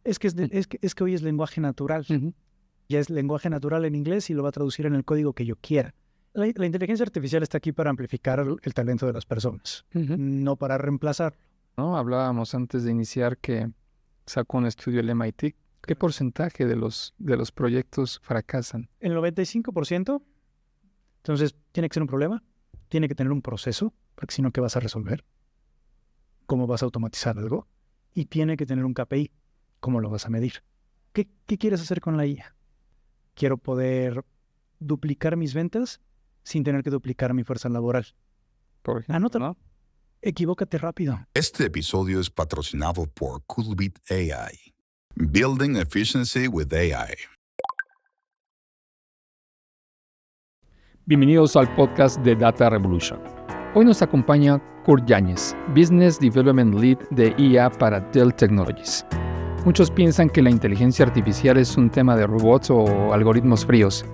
Es que hoy es lenguaje natural. Ujú. Ya es lenguaje natural en inglés y lo va a traducir en el código que yo quiera. La inteligencia artificial está aquí para amplificar el talento de las personas, Ujú. no para reemplazar. ¿No? Hablábamos antes de iniciar que sacó un estudio el MIT. ¿Qué porcentaje de los proyectos fracasan? El 95%, entonces, tiene que ser un problema, tiene que tener un proceso, porque si no, ¿qué vas a resolver? ¿Cómo vas a automatizar algo? Y tiene que tener un KPI, ¿cómo lo vas a medir? ¿Qué quieres hacer con la IA? Quiero poder duplicar mis ventas sin tener que duplicar mi fuerza laboral. Por ejemplo, Anótalo. ¿no? Equivócate rápido. Este episodio es patrocinado por Coolbit AI. Building Efficiency with AI. Bienvenidos al podcast de Data Revolution. Hoy nos acompaña Kurt Yáñez, Business Development Lead de IA para Dell Technologies. Muchos piensan que la inteligencia artificial es un tema de robots o algoritmos fríos,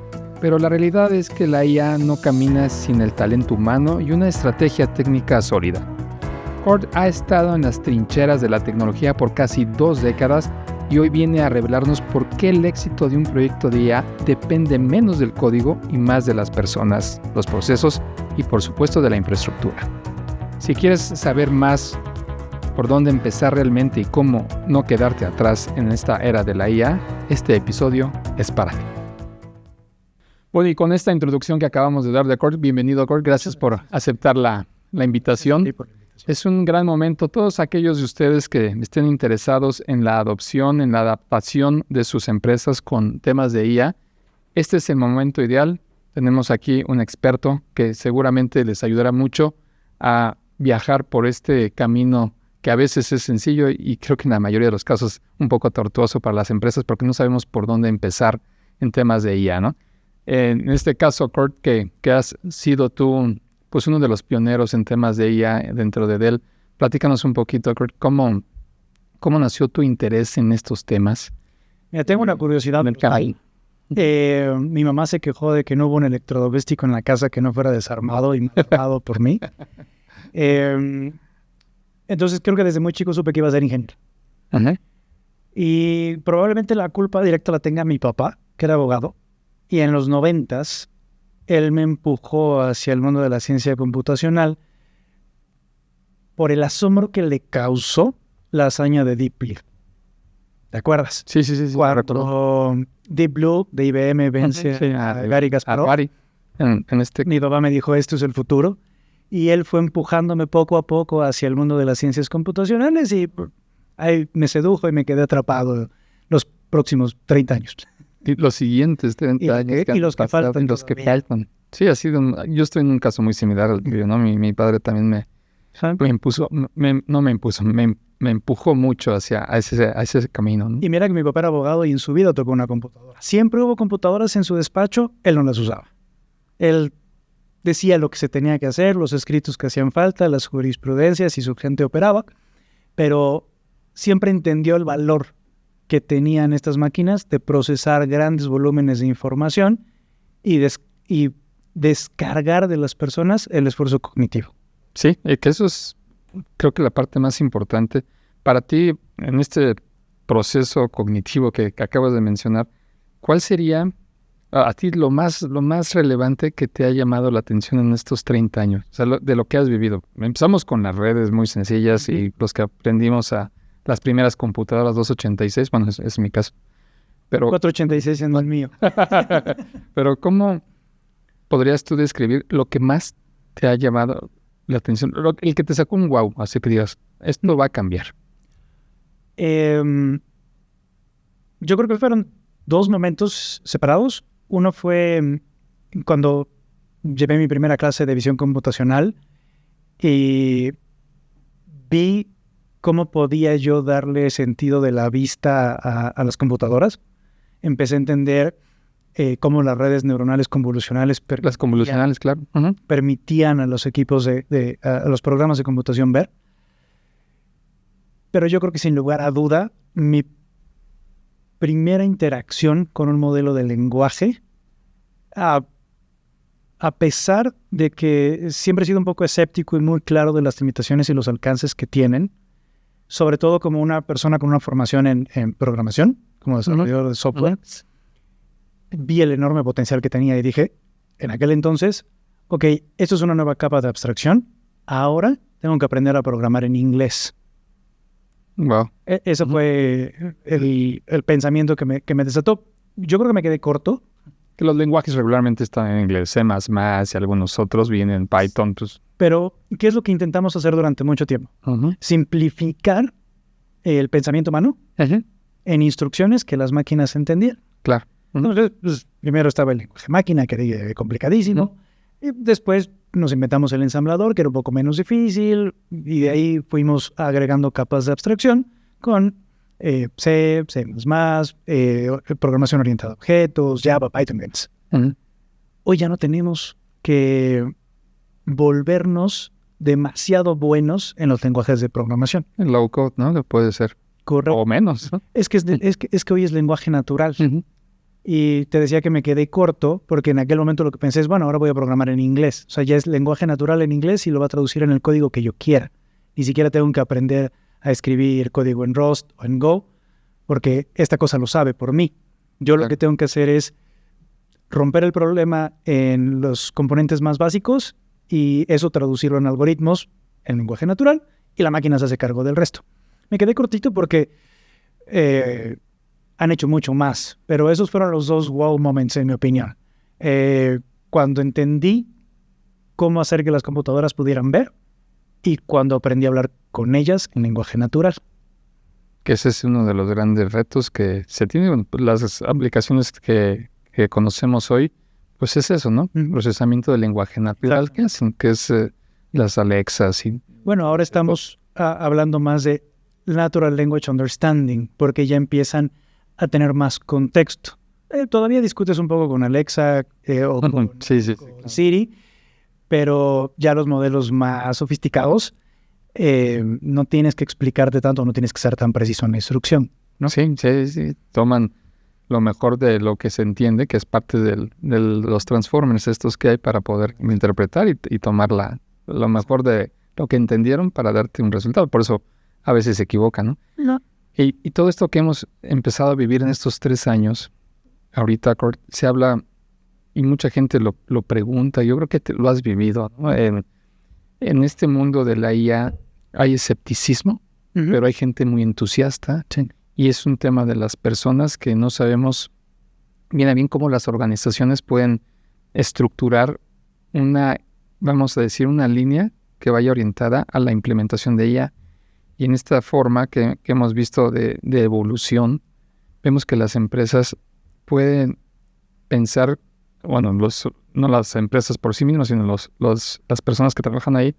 pero la realidad es que la IA no camina sin el talento humano y una estrategia técnica sólida. Kurt ha estado en las trincheras de la tecnología por casi 2 décadas y hoy viene a revelarnos por qué el éxito de un proyecto de IA depende menos del código y más de las personas, los procesos y por supuesto de la infraestructura. Si quieres saber más por dónde empezar realmente y cómo no quedarte atrás en esta era de la IA, este episodio es para ti. Bueno, y con esta introducción que acabamos de dar de Kurt, bienvenido Kurt, gracias por aceptar la invitación. Sí, por la invitación. Es un gran momento. Todos aquellos de ustedes que estén interesados en la adopción, en la adaptación de sus empresas con temas de IA, este es el momento ideal. Tenemos aquí un experto que seguramente les ayudará mucho a viajar por este camino que a veces es sencillo y creo que en la mayoría de los casos un poco tortuoso para las empresas porque no sabemos por dónde empezar en temas de IA, ¿no? En este caso, Kurt, que has sido tú pues uno de los pioneros en temas de IA dentro de Dell. Platícanos un poquito, Kurt, ¿cómo nació tu interés en estos temas? Mira, tengo una curiosidad. Mi mamá se quejó de que no hubo un electrodoméstico en la casa que no fuera desarmado y manejado por mí. Entonces creo que desde muy chico supe que iba a ser ingeniero. Ajá. Y probablemente la culpa directa la tenga mi papá, que era abogado. Y en los 90s, él me empujó hacia el mundo de la ciencia computacional por el asombro que le causó la hazaña de Deep Blue. ¿Te acuerdas? Sí. Cuando Deep Blue de IBM vence a Gary Kasparov. En este... Mi papá me dijo, esto es el futuro. Y él fue empujándome poco a poco hacia el mundo de las ciencias computacionales y ahí me sedujo y me quedé atrapado los próximos 30 años. Y los siguientes 30 años. Y los que faltan. Los que faltan. Sí, ha sido yo estoy en un caso muy similar al tuyo, ¿no? Mi padre también me empujó mucho hacia ese camino, ¿no? Y mira que mi papá era abogado y en su vida tocó una computadora. Siempre hubo computadoras en su despacho, él no las usaba. Él decía lo que se tenía que hacer, los escritos que hacían falta, las jurisprudencias y su gente operaba, pero siempre entendió el valor que tenían estas máquinas de procesar grandes volúmenes de información y descargar de las personas el esfuerzo cognitivo. Sí, que eso es, creo que la parte más importante. Para ti, en este proceso cognitivo que acabas de mencionar, ¿cuál sería a ti lo más relevante que te ha llamado la atención en estos 30 años? O sea, de lo que has vivido. Empezamos con las redes muy sencillas y los que aprendimos a las primeras computadoras 286, bueno, es mi caso. Pero 486 es el mío. Pero ¿cómo podrías tú describir lo que más te ha llamado la atención? El que te sacó un wow, así que digas, esto va a cambiar. Yo creo que fueron 2 momentos separados. Uno fue cuando llevé mi primera clase de visión computacional y vi cómo podía yo darle sentido de la vista a las computadoras. Empecé a entender cómo las redes neuronales convolucionales Las convolucionales, claro. Uh-huh. Permitían a los equipos a los programas de computación ver. Pero yo creo que sin lugar a duda, mi primera interacción con un modelo de lenguaje, a pesar de que siempre he sido un poco escéptico y muy claro de las limitaciones y los alcances que tienen, sobre todo como una persona con una formación en programación, como desarrollador de software, vi el enorme potencial que tenía y dije, en aquel entonces, ok, esto es una nueva capa de abstracción, ahora tengo que aprender a programar en inglés. Wow. Eso fue el pensamiento que me desató. Yo creo que me quedé corto. Que los lenguajes regularmente están en inglés, C++ y algunos otros vienen en Python. Pues. Pero, ¿qué es lo que intentamos hacer durante mucho tiempo? Simplificar el pensamiento humano en instrucciones que las máquinas entendían. Claro. Entonces, pues, primero estaba el lenguaje máquina, que era complicadísimo. Y después nos inventamos el ensamblador, que era un poco menos difícil. Y de ahí fuimos agregando capas de abstracción con C, C++, programación orientada a objetos, Java, Python, demás. Hoy ya no tenemos que volvernos demasiado buenos en los lenguajes de programación. El low code, ¿no? Puede ser. Correcto. O menos, ¿no? Es que hoy es lenguaje natural. Y te decía que me quedé corto porque en aquel momento lo que pensé es, bueno, ahora voy a programar en inglés. O sea, ya es lenguaje natural en inglés y lo va a traducir en el código que yo quiera. Ni siquiera tengo que aprender a escribir código en Rust o en Go, porque esta cosa lo sabe por mí. Yo lo que tengo que hacer es romper el problema en los componentes más básicos y eso traducirlo en algoritmos en lenguaje natural y la máquina se hace cargo del resto. Me quedé cortito porque han hecho mucho más, pero esos fueron los dos wow moments en mi opinión. Cuando entendí cómo hacer que las computadoras pudieran ver y cuando aprendí a hablar con ellas en lenguaje natural. Que ese es uno de los grandes retos que se tienen. Las aplicaciones que conocemos hoy, pues es eso, ¿no? Procesamiento del lenguaje natural que hacen, que es las Alexas. Bueno, ahora estamos hablando más de Natural Language Understanding, porque ya empiezan a tener más contexto. Todavía discutes un poco con Alexa o con Siri, pero ya los modelos más sofisticados no tienes que explicarte tanto, no tienes que ser tan preciso en la instrucción, ¿no? Sí. Toman lo mejor de lo que se entiende, que es parte de los transformers estos que hay para poder interpretar y tomar lo mejor de lo que entendieron para darte un resultado. Por eso a veces se equivocan, ¿no? Y todo esto que hemos empezado a vivir en estos 3 años, ahorita se habla y mucha gente lo pregunta, yo creo que lo has vivido, ¿no? En este mundo de la IA hay escepticismo, pero hay gente muy entusiasta y es un tema de las personas que no sabemos bien cómo las organizaciones pueden estructurar vamos a decir, una línea que vaya orientada a la implementación de IA. Y en esta forma que hemos visto de evolución, vemos que las empresas pueden pensar, bueno, no las empresas por sí mismas, sino las personas que trabajan ahí,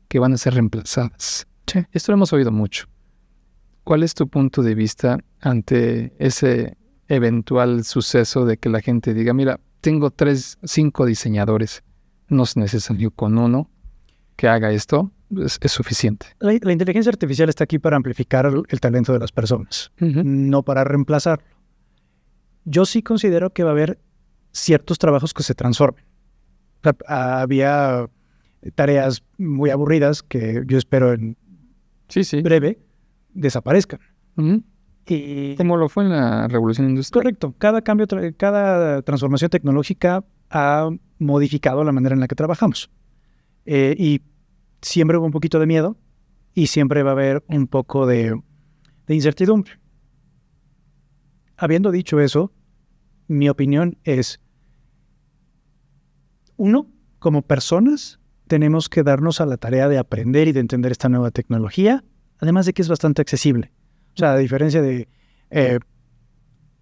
que van a ser reemplazadas. Esto lo hemos oído mucho. ¿Cuál es tu punto de vista ante ese eventual suceso de que la gente diga, mira, tengo 3, 5 diseñadores, no es necesario con uno que haga esto? Es suficiente. La inteligencia artificial está aquí para amplificar el talento de las personas, no para reemplazarlo. Yo sí considero que va a haber ciertos trabajos que se transformen. O sea, había tareas muy aburridas que yo espero en breve desaparezcan. Y como lo fue en la revolución industrial. Correcto. Cada transformación tecnológica ha modificado la manera en la que trabajamos. Y siempre hubo un poquito de miedo y siempre va a haber un poco de incertidumbre. Habiendo dicho eso, mi opinión es, uno, como personas, tenemos que darnos a la tarea de aprender y de entender esta nueva tecnología, además de que es bastante accesible. O sea, a diferencia de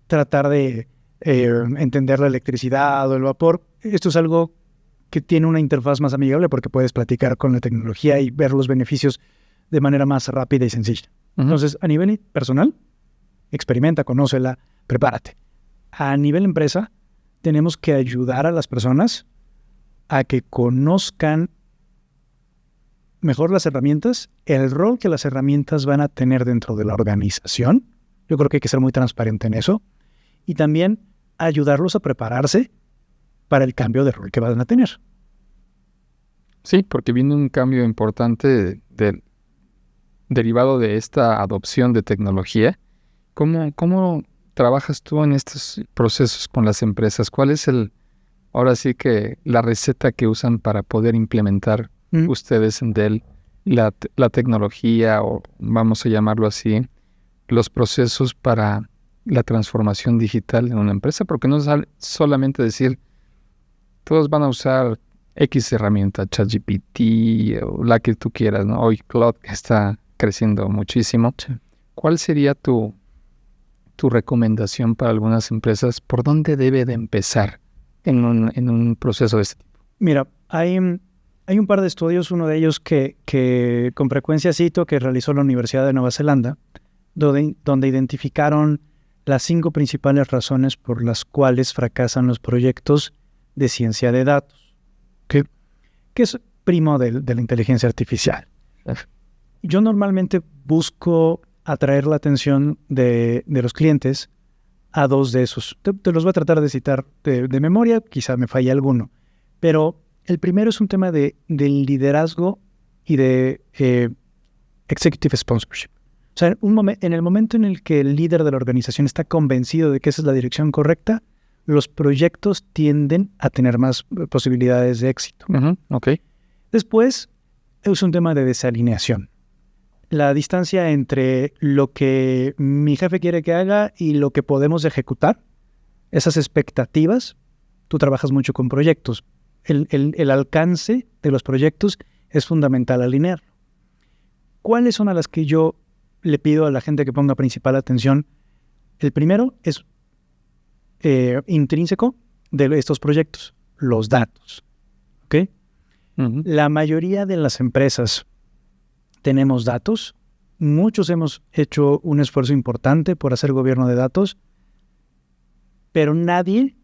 tratar de entender la electricidad o el vapor, esto es algo que tiene una interfaz más amigable porque puedes platicar con la tecnología y ver los beneficios de manera más rápida y sencilla. Entonces, a nivel personal, experimenta, conócela, prepárate. A nivel empresa, tenemos que ayudar a las personas a que conozcan mejor las herramientas, el rol que las herramientas van a tener dentro de la organización. Yo creo que hay que ser muy transparente en eso. Y también ayudarlos a prepararse para el cambio de rol que van a tener. Sí, porque viene un cambio importante derivado de esta adopción de tecnología, ¿cómo trabajas tú en estos procesos con las empresas? ¿Cuál es ahora sí que la receta que usan para poder implementar ustedes en Dell la tecnología, o vamos a llamarlo así, los procesos para la transformación digital en una empresa? Porque no es solamente decir, todos van a usar X herramienta, ChatGPT o la que tú quieras, ¿no? Hoy Claude está creciendo muchísimo. Sí. ¿Cuál sería tu recomendación para algunas empresas? ¿Por dónde debe de empezar en un proceso de este tipo? Mira, hay un par de estudios, uno de ellos que con frecuencia cito, que realizó la Universidad de Nueva Zelanda, donde identificaron las 5 principales razones por las cuales fracasan los proyectos de ciencia de datos, que es primo de la inteligencia artificial. Yo normalmente busco atraer la atención de los clientes a 2 de esos. Te los voy a tratar de citar de memoria, quizá me falle alguno, pero el primero es un tema del liderazgo y de executive sponsorship. O sea, en el momento en el que el líder de la organización está convencido de que esa es la dirección correcta, los proyectos tienden a tener más posibilidades de éxito. Okay. Después, es un tema de desalineación. La distancia entre lo que mi jefe quiere que haga y lo que podemos ejecutar, esas expectativas, tú trabajas mucho con proyectos. El alcance de los proyectos es fundamental alinearlo. ¿Cuáles son a las que yo le pido a la gente que ponga principal atención? El primero es intrínseco de estos proyectos, los datos. ¿Okay? La mayoría de las empresas tenemos datos. Muchos hemos hecho un esfuerzo importante por hacer gobierno de datos, pero nadie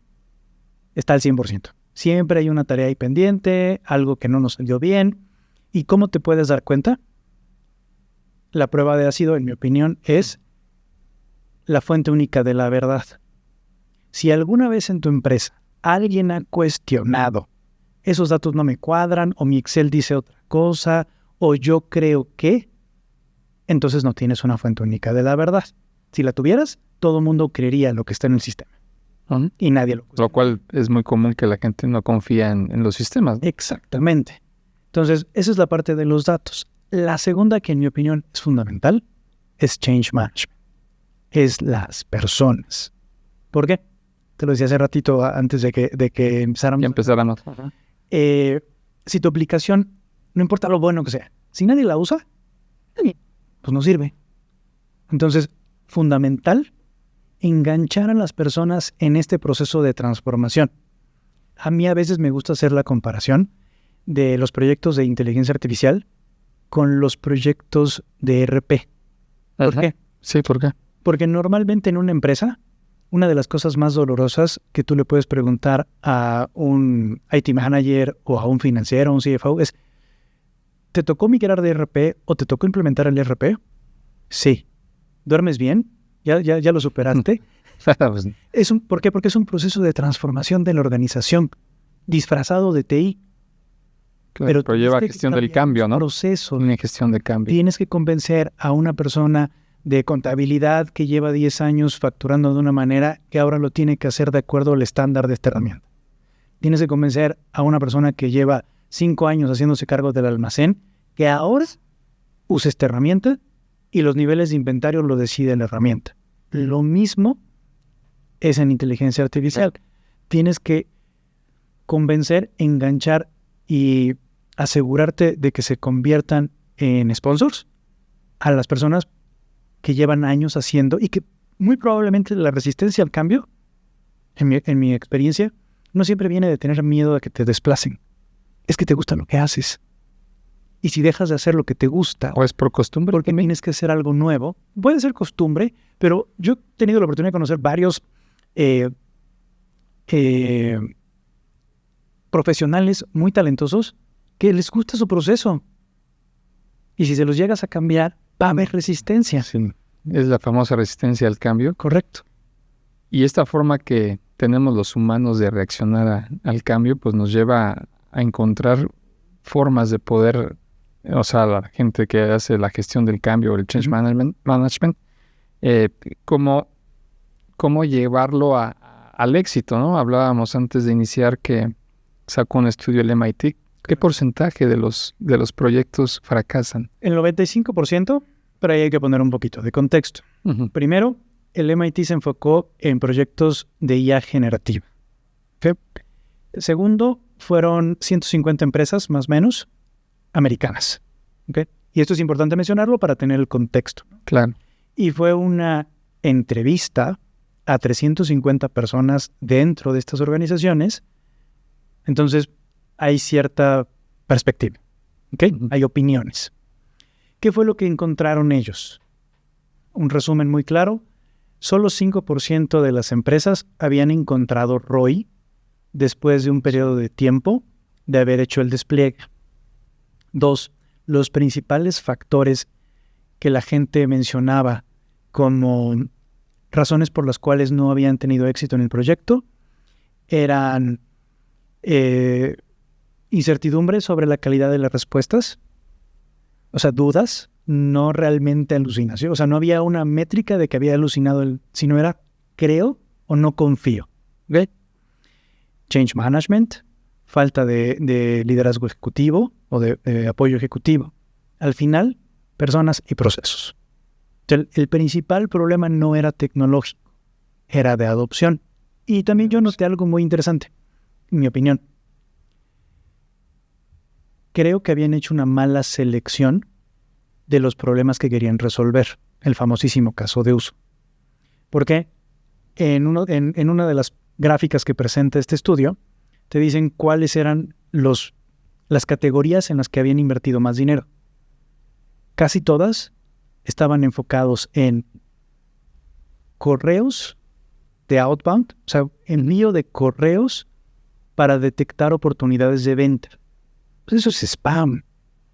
está al 100%. Siempre hay una tarea ahí pendiente, algo que no nos salió bien. ¿Y cómo te puedes dar cuenta? La prueba de ácido, en mi opinión, es la fuente única de la verdad. Si alguna vez en tu empresa alguien ha cuestionado, esos datos no me cuadran, o mi Excel dice otra cosa, o yo creo que, entonces no tienes una fuente única de la verdad. Si la tuvieras, todo el mundo creería lo que está en el sistema. Y nadie lo cuestiona. Lo cual es muy común que la gente no confía en los sistemas, ¿no? Exactamente. Entonces, esa es la parte de los datos. La segunda, que en mi opinión es fundamental, es change management. Es las personas. ¿Por qué? Te lo decía hace ratito antes de que empezáramos. Ya empezáramos. Si tu aplicación, no importa lo bueno que sea, si nadie la usa, pues no sirve. Entonces, fundamental enganchar a las personas en este proceso de transformación. A mí a veces me gusta hacer la comparación de los proyectos de inteligencia artificial con los proyectos de ERP. ¿Por qué? Sí, ¿por qué? Porque normalmente en una empresa, una de las cosas más dolorosas que tú le puedes preguntar a un IT manager o a un financiero, a un CFO, es, ¿te tocó migrar de ERP o te tocó implementar el ERP? Sí. ¿Duermes bien? ¿Ya lo superaste? ¿Por qué? Porque es un proceso de transformación de la organización, disfrazado de TI. Claro, pero lleva gestión del cambio, ¿no? Proceso. Tiene gestión de cambio. Tienes que convencer a una persona de contabilidad que lleva 10 años facturando de una manera que ahora lo tiene que hacer de acuerdo al estándar de esta herramienta. Tienes que convencer a una persona que lleva 5 años haciéndose cargo del almacén que ahora use esta herramienta y los niveles de inventario lo decide la herramienta. Lo mismo es en inteligencia artificial. Tienes que convencer, enganchar y asegurarte de que se conviertan en sponsors a las personas que llevan años haciendo y que muy probablemente la resistencia al cambio, en mi experiencia, no siempre viene de tener miedo de que te desplacen. Es que te gusta lo que haces. Y si dejas de hacer lo que te gusta, o es por costumbre, porque tienes que hacer algo nuevo, puede ser costumbre, pero yo he tenido la oportunidad de conocer varios profesionales muy talentosos que les gusta su proceso. Y si se los llegas a cambiar, va a haber resistencia. Sí, es la famosa resistencia al cambio. Correcto. Y esta forma que tenemos los humanos de reaccionar al cambio, pues nos lleva a encontrar formas de poder o sea, la gente que hace la gestión del cambio, el change management, cómo llevarlo al éxito, ¿no? Hablábamos antes de iniciar que sacó un estudio el MIT. ¿Qué porcentaje de los proyectos fracasan? El 95%, pero ahí hay que poner un poquito de contexto. Uh-huh. Primero, el MIT se enfocó en proyectos de IA generativa. ¿Okay? Segundo, fueron 150 empresas, más o menos, americanas. ¿Okay? Y esto es importante mencionarlo para tener el contexto. Claro. Y fue una entrevista a 350 personas dentro de estas organizaciones. Entonces, hay cierta perspectiva. ¿Okay? Uh-huh. Hay opiniones. ¿Qué fue lo que encontraron ellos? Un resumen muy claro. Solo 5% de las empresas habían encontrado ROI después de un periodo de tiempo de haber hecho el despliegue. 2. Los principales factores que la gente mencionaba como razones por las cuales no habían tenido éxito en el proyecto eran incertidumbre sobre la calidad de las respuestas, o sea, dudas, no realmente alucinación. O sea, no había una métrica de que había alucinado, sino era creo o no confío. ¿Okay? Change management, falta de liderazgo ejecutivo o de apoyo ejecutivo. Al final, personas y procesos. El principal problema no era tecnológico, era de adopción. Y también yo noté algo muy interesante, en mi opinión. Creo que habían hecho una mala selección de los problemas que querían resolver, el famosísimo caso de uso. ¿Por qué? En una de las gráficas que presenta este estudio, te dicen cuáles eran las categorías en las que habían invertido más dinero. Casi todas estaban enfocados en correos de outbound, o sea, envío de correos para detectar oportunidades de venta. Pues eso es spam.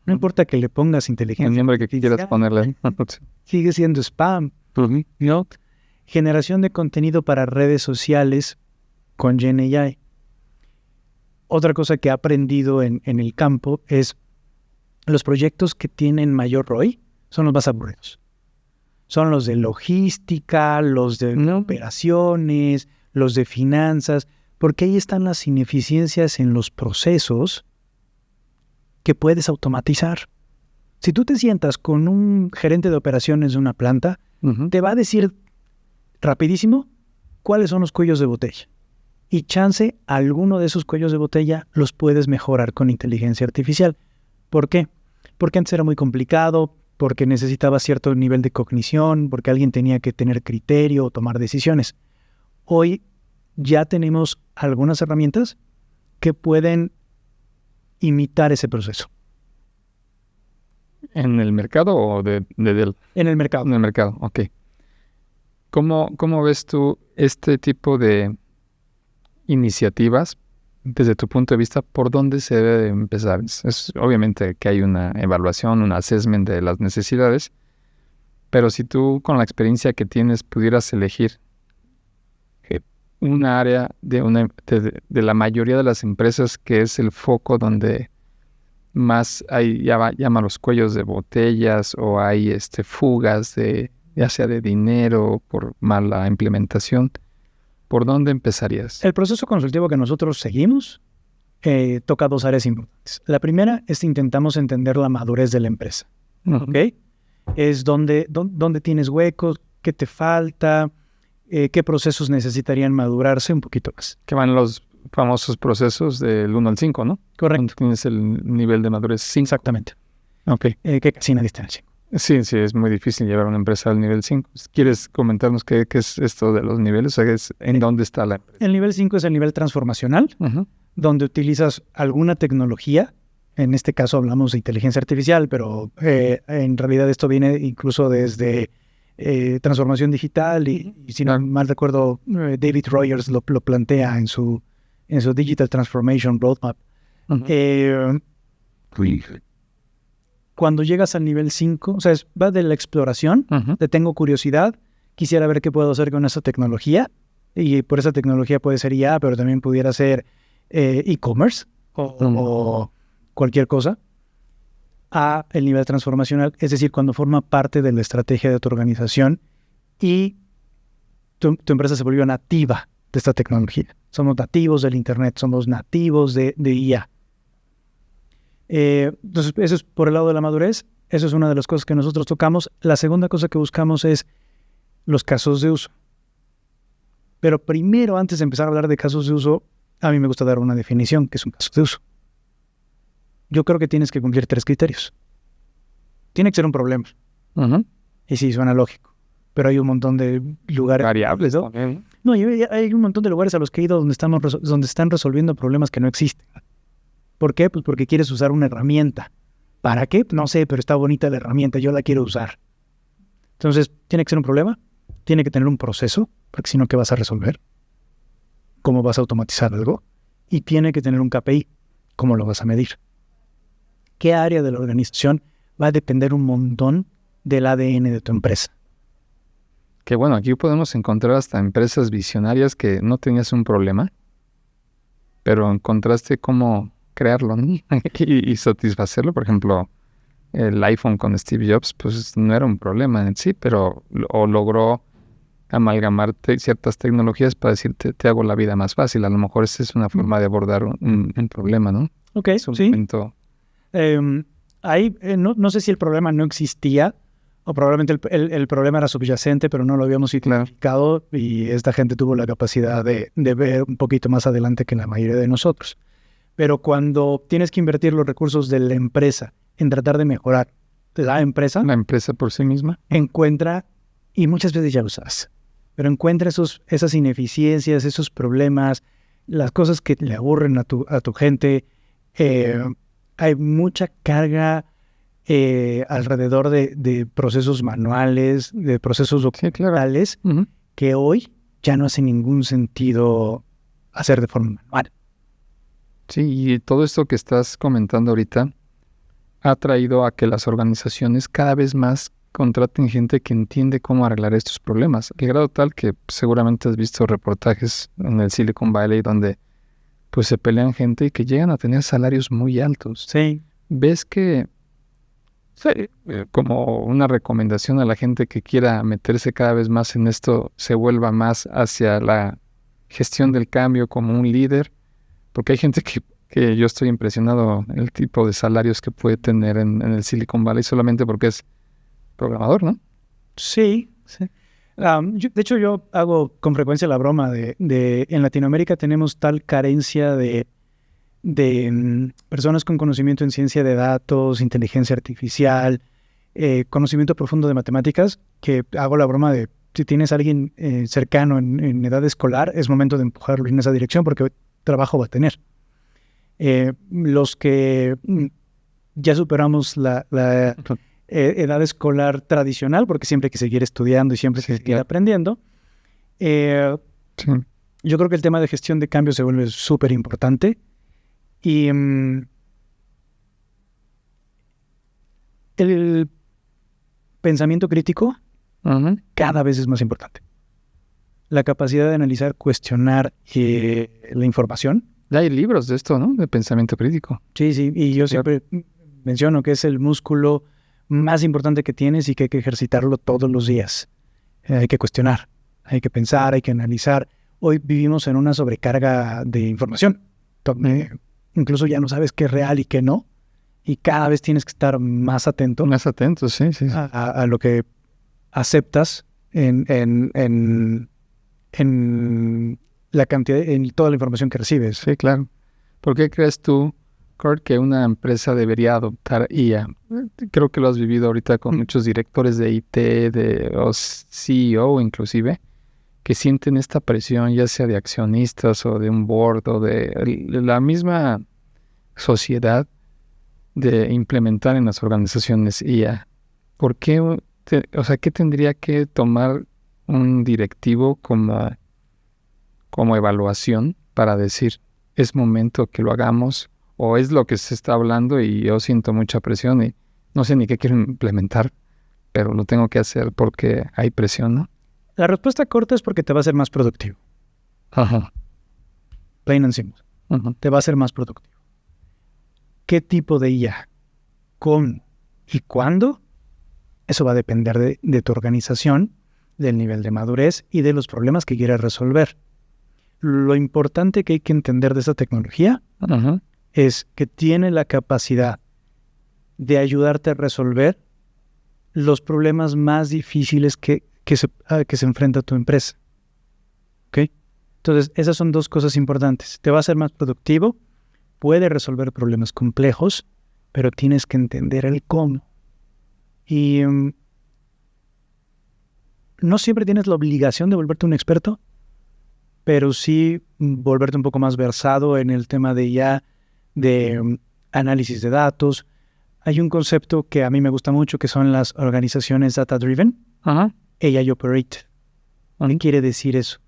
No importa que le pongas inteligencia. El nombre que quieras ponerle. Sigue siendo spam. Uh-huh. ¿No? Generación de contenido para redes sociales con GenAI. Otra cosa que he aprendido en el campo es los proyectos que tienen mayor ROI son los más aburridos. Son los de logística, los de operaciones, los de finanzas, porque ahí están las ineficiencias en los procesos que puedes automatizar. Si tú te sientas con un gerente de operaciones de una planta, uh-huh, te va a decir rapidísimo cuáles son los cuellos de botella. Y chance, alguno de esos cuellos de botella los puedes mejorar con inteligencia artificial. ¿Por qué? Porque antes era muy complicado, porque necesitaba cierto nivel de cognición, porque alguien tenía que tener criterio o tomar decisiones. Hoy ya tenemos algunas herramientas que pueden imitar ese proceso. ¿En el mercado o de Dell? En el mercado. En el mercado, ok. ¿Cómo ves tú este tipo de iniciativas desde tu punto de vista? ¿Por dónde se debe empezar? Es obviamente que hay una evaluación, un assessment de las necesidades, pero si tú con la experiencia que tienes pudieras elegir una área de la mayoría de las empresas que es el foco donde más hay, llama los cuellos de botellas o hay fugas ya sea de dinero por mala implementación, ¿por dónde empezarías? El proceso consultivo que nosotros seguimos toca dos áreas importantes. La primera es que intentamos entender la madurez de la empresa. Uh-huh. ¿Okay? Es dónde tienes huecos, qué te falta, qué procesos necesitarían madurarse un poquito más. Que van los famosos procesos del 1 al 5, ¿no? Correcto. Tienes el nivel de madurez 5. Exactamente. Ok. Que casi nadie está en el 5. Sí, es muy difícil llevar una empresa al nivel 5. ¿Quieres comentarnos qué es esto de los niveles? O sea, ¿en dónde está la empresa? El nivel 5 es el nivel transformacional, uh-huh, donde utilizas alguna tecnología. En este caso hablamos de inteligencia artificial, pero en realidad esto viene incluso desde transformación digital y si no mal recuerdo, David Rogers lo plantea en su Digital Transformation Roadmap. Uh-huh. Cuando llegas al nivel 5, o sea, va de la exploración, uh-huh, de tengo curiosidad, quisiera ver qué puedo hacer con esa tecnología, y por esa tecnología puede ser IA, pero también pudiera ser e-commerce o cualquier cosa. a el nivel transformacional, es decir, cuando forma parte de la estrategia de tu organización y tu empresa se volvió nativa de esta tecnología. Somos nativos del Internet, somos nativos de IA. Entonces, eso es por el lado de la madurez. Eso es una de las cosas que nosotros tocamos. La segunda cosa que buscamos es los casos de uso. Pero primero, antes de empezar a hablar de casos de uso, a mí me gusta dar una definición, que es un caso de uso. Yo creo que tienes que cumplir 3 criterios. Tiene que ser un problema. Uh-huh. Y sí, suena lógico. Pero hay un montón de lugares. Variables, ¿no? También. No, hay un montón de lugares a los que he ido donde están resolviendo problemas que no existen. ¿Por qué? Pues porque quieres usar una herramienta. ¿Para qué? No sé, pero está bonita la herramienta, yo la quiero usar. Entonces, tiene que ser un problema, tiene que tener un proceso, porque si no, ¿qué vas a resolver? ¿Cómo vas a automatizar algo? Y tiene que tener un KPI, ¿cómo lo vas a medir? ¿Qué área de la organización va a depender un montón del ADN de tu empresa? Que bueno, aquí podemos encontrar hasta empresas visionarias que no tenías un problema, pero encontraste cómo crearlo, ¿no? y satisfacerlo. Por ejemplo, el iPhone con Steve Jobs, pues no era un problema en sí, pero logró amalgamar ciertas tecnologías para decirte, te hago la vida más fácil. A lo mejor esa es una forma de abordar un problema, ¿no? Ok, Es un sí. momento... Ahí no sé si el problema no existía o probablemente el problema era subyacente, pero no lo habíamos identificado y esta gente tuvo la capacidad de ver un poquito más adelante que la mayoría de nosotros. Pero cuando tienes que invertir los recursos de la empresa en tratar de mejorar la empresa por sí misma, encuentra, y muchas veces ya lo sabes, pero encuentra esas ineficiencias, esos problemas, las cosas que le aburren a tu gente. Hay mucha carga alrededor de procesos manuales, de procesos documentales, que hoy ya no hace ningún sentido hacer de forma manual. Sí, y todo esto que estás comentando ahorita ha traído a que las organizaciones cada vez más contraten gente que entiende cómo arreglar estos problemas. Al grado tal que seguramente has visto reportajes en el Silicon Valley donde pues se pelean gente y que llegan a tener salarios muy altos. Sí. Ves que como una recomendación a la gente que quiera meterse cada vez más en esto, se vuelva más hacia la gestión del cambio como un líder, porque hay gente que yo estoy impresionado el tipo de salarios que puede tener en el Silicon Valley solamente porque es programador, ¿no? Sí. De hecho, yo hago con frecuencia la broma de en Latinoamérica tenemos tal carencia de personas con conocimiento en ciencia de datos, inteligencia artificial, conocimiento profundo de matemáticas, que hago la broma de si tienes a alguien cercano en edad escolar, es momento de empujarlo en esa dirección porque trabajo va a tener. Los que ya superamos la edad escolar tradicional, porque siempre hay que seguir estudiando y siempre hay que seguir aprendiendo, yo creo que el tema de gestión de cambio se vuelve súper importante. Y el pensamiento crítico cada vez es más importante. La capacidad de analizar, cuestionar la información. Ya hay libros de esto, ¿no? De pensamiento crítico. Sí, y yo siempre menciono que es el músculo más importante que tienes y que hay que ejercitarlo todos los días. Hay que cuestionar, hay que pensar, hay que analizar. Hoy vivimos en una sobrecarga de información. Incluso ya no sabes qué es real y qué no. Y cada vez tienes que estar más atento. Más atento, sí. A lo que aceptas en la cantidad, en toda la información que recibes. Sí, claro. ¿Por qué crees tú, Kurt, que una empresa debería adoptar IA? Creo que lo has vivido ahorita con muchos directores de IT, o CEO inclusive, que sienten esta presión, ya sea de accionistas o de un board o de la misma sociedad, de implementar en las organizaciones IA. ¿Por qué? ¿Qué tendría que tomar un directivo como evaluación para decir, es momento que lo hagamos, o es lo que se está hablando y yo siento mucha presión y no sé ni qué quiero implementar, pero lo tengo que hacer porque hay presión, ¿no? La respuesta corta es porque te va a hacer más productivo. Ajá. Plain and simple. Te va a hacer más productivo. ¿Qué tipo de IA? cómo y cuándo, eso va a depender de tu organización, del nivel de madurez y de los problemas que quieres resolver. Lo importante que hay que entender de esta tecnología es que tiene la capacidad de ayudarte a resolver los problemas más difíciles que se enfrenta tu empresa. ¿Ok? Entonces, esas son dos cosas importantes. Te va a hacer más productivo, puede resolver problemas complejos, pero tienes que entender el cómo. Y no siempre tienes la obligación de volverte un experto, pero sí volverte un poco más versado en el tema de análisis de datos. Hay un concepto que a mí me gusta mucho, que son las organizaciones data-driven, AI operated. ¿Qué quiere decir eso?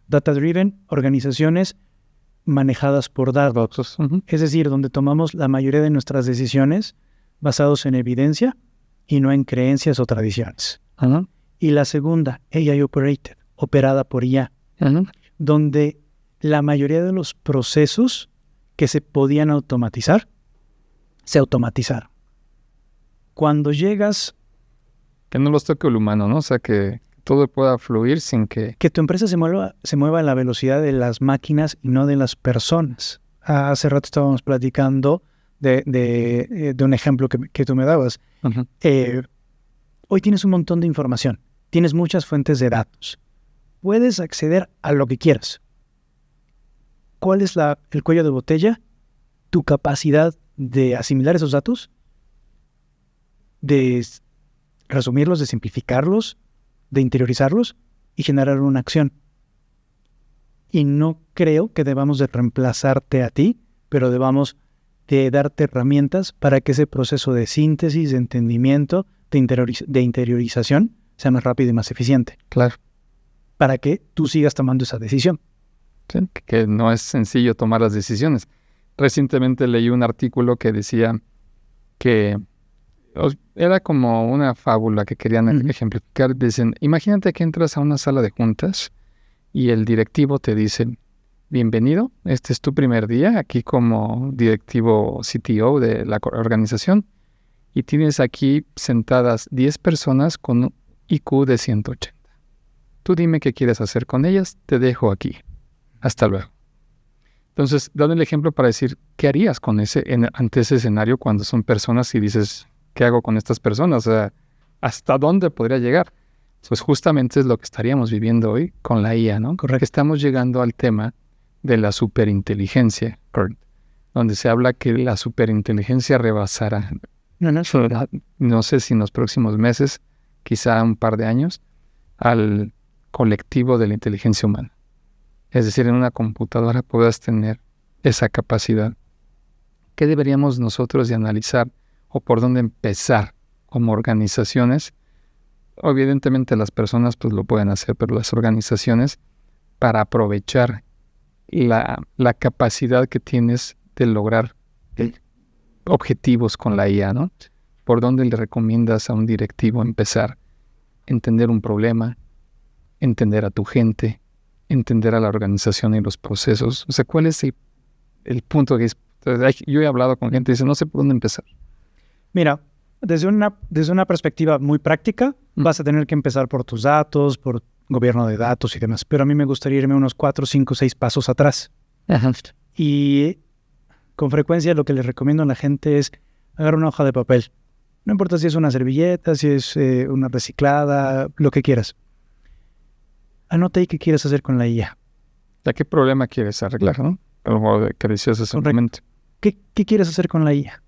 Data-driven, organizaciones manejadas por datos. Es decir, donde tomamos la mayoría de nuestras decisiones basados en evidencia y no en creencias o tradiciones. Y la segunda, AI operated, operada por IA, donde la mayoría de los procesos que se podían automatizar, se automatizaron. Cuando llegas... Que no los toque el humano, ¿no? O sea, que todo pueda fluir sin que... Que tu empresa se mueva a la velocidad de las máquinas y no de las personas. Hace rato estábamos platicando de un ejemplo que tú me dabas. Hoy tienes un montón de información. Tienes muchas fuentes de datos. Puedes acceder a lo que quieras. ¿Cuál es el cuello de botella? Tu capacidad de asimilar esos datos, de resumirlos, de simplificarlos, de interiorizarlos y generar una acción. Y no creo que debamos de reemplazarte a ti, pero debamos de darte herramientas para que ese proceso de síntesis, de entendimiento, de interiorización sea más rápido y más eficiente. Claro. Para que tú sigas tomando esa decisión. Sí, que no es sencillo tomar las decisiones. Recientemente leí un artículo que decía que era como una fábula que querían ejemplificar. Dicen, imagínate que entras a una sala de juntas y el directivo te dice, bienvenido, este es tu primer día aquí como directivo CTO de la organización y tienes aquí sentadas 10 personas con un IQ de 180. Tú dime qué quieres hacer con ellas, te dejo aquí. Hasta luego. Entonces, dan el ejemplo para decir, ¿qué harías con ante ese escenario cuando son personas y dices, ¿qué hago con estas personas? O sea, ¿hasta dónde podría llegar? Pues justamente es lo que estaríamos viviendo hoy con la IA, ¿no? Correcto. Que estamos llegando al tema de la superinteligencia, Kurt, donde se habla que la superinteligencia rebasará, no sé si en los próximos meses, quizá un par de años, al colectivo de la inteligencia humana. Es decir, en una computadora puedas tener esa capacidad. ¿Qué deberíamos nosotros de analizar o por dónde empezar como organizaciones? Evidentemente las personas pues lo pueden hacer, pero las organizaciones para aprovechar la capacidad que tienes de lograr objetivos con la IA, ¿no? ¿Por dónde le recomiendas a un directivo empezar? Entender un problema, entender a tu gente, entender a la organización y los procesos. O sea, ¿cuál es el punto que es? Yo he hablado con gente y dice, no sé por dónde empezar. Mira, desde una perspectiva muy práctica, vas a tener que empezar por tus datos, por gobierno de datos y demás. Pero a mí me gustaría irme unos 4, 5, 6 pasos atrás. Y con frecuencia lo que les recomiendo a la gente es agarrar una hoja de papel. No importa si es una servilleta, si es una reciclada, lo que quieras. Anota ahí qué quieres hacer con la IA. ¿A qué problema quieres arreglar, no? Algo que decías hace un momento. ¿Qué quieres hacer con la IA?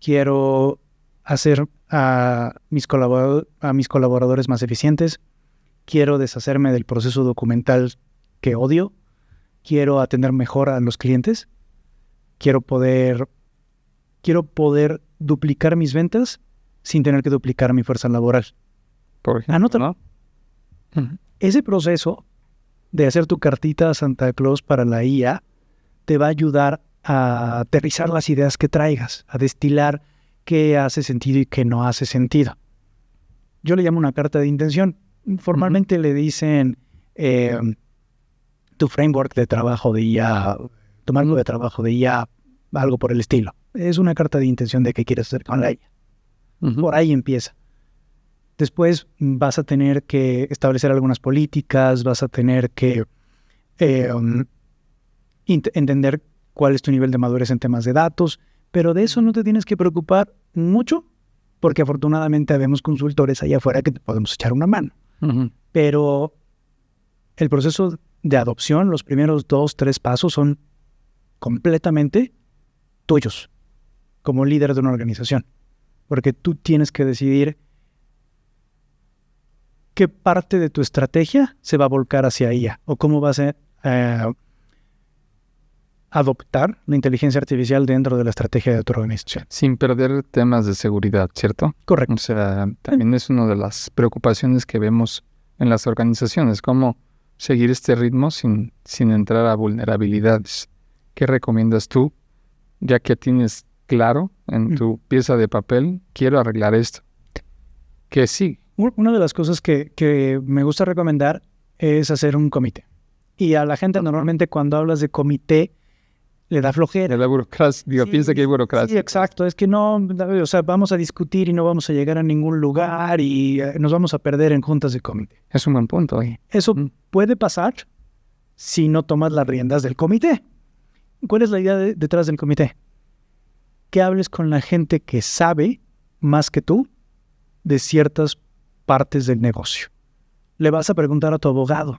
Quiero hacer a mis colaboradores más eficientes. Quiero deshacerme del proceso documental que odio. Quiero atender mejor a los clientes. Quiero poder duplicar mis ventas sin tener que duplicar mi fuerza laboral. Por ejemplo, anótalo. ¿No? Ese proceso de hacer tu cartita a Santa Claus para la IA te va a ayudar a aterrizar las ideas que traigas, a destilar qué hace sentido y qué no hace sentido. Yo le llamo una carta de intención. Formalmente le dicen tu framework de trabajo de IA, tu marco de trabajo de IA, algo por el estilo. es una carta de intención de qué quieres hacer con la IA. Por ahí empieza. Después vas a tener que establecer algunas políticas, vas a tener que entender cuál es tu nivel de madurez en temas de datos, pero de eso no te tienes que preocupar mucho, porque afortunadamente habemos consultores allá afuera que te podemos echar una mano. Pero el proceso de adopción, los primeros 2, 3 pasos son completamente tuyos como líder de una organización, porque tú tienes que decidir qué parte de tu estrategia se va a volcar hacia ella o cómo vas a adoptar la inteligencia artificial dentro de la estrategia de tu organización. Sin perder temas de seguridad, ¿cierto? Correcto. O sea, también es una de las preocupaciones que vemos en las organizaciones, cómo seguir este ritmo sin entrar a vulnerabilidades. ¿Qué recomiendas tú? Ya que tienes claro en tu pieza de papel, quiero arreglar esto. Que sí. Una de las cosas que me gusta recomendar es hacer un comité. Y a la gente normalmente cuando hablas de comité le da flojera. La burocracia, piensa que hay burocracia. Sí, exacto. Es que no, o sea, vamos a discutir y no vamos a llegar a ningún lugar y nos vamos a perder en juntas de comité. Es un buen punto. Eso puede pasar si no tomas las riendas del comité. ¿Cuál es la idea detrás del comité? Que hables con la gente que sabe más que tú de ciertas partes del negocio. Le vas a preguntar a tu abogado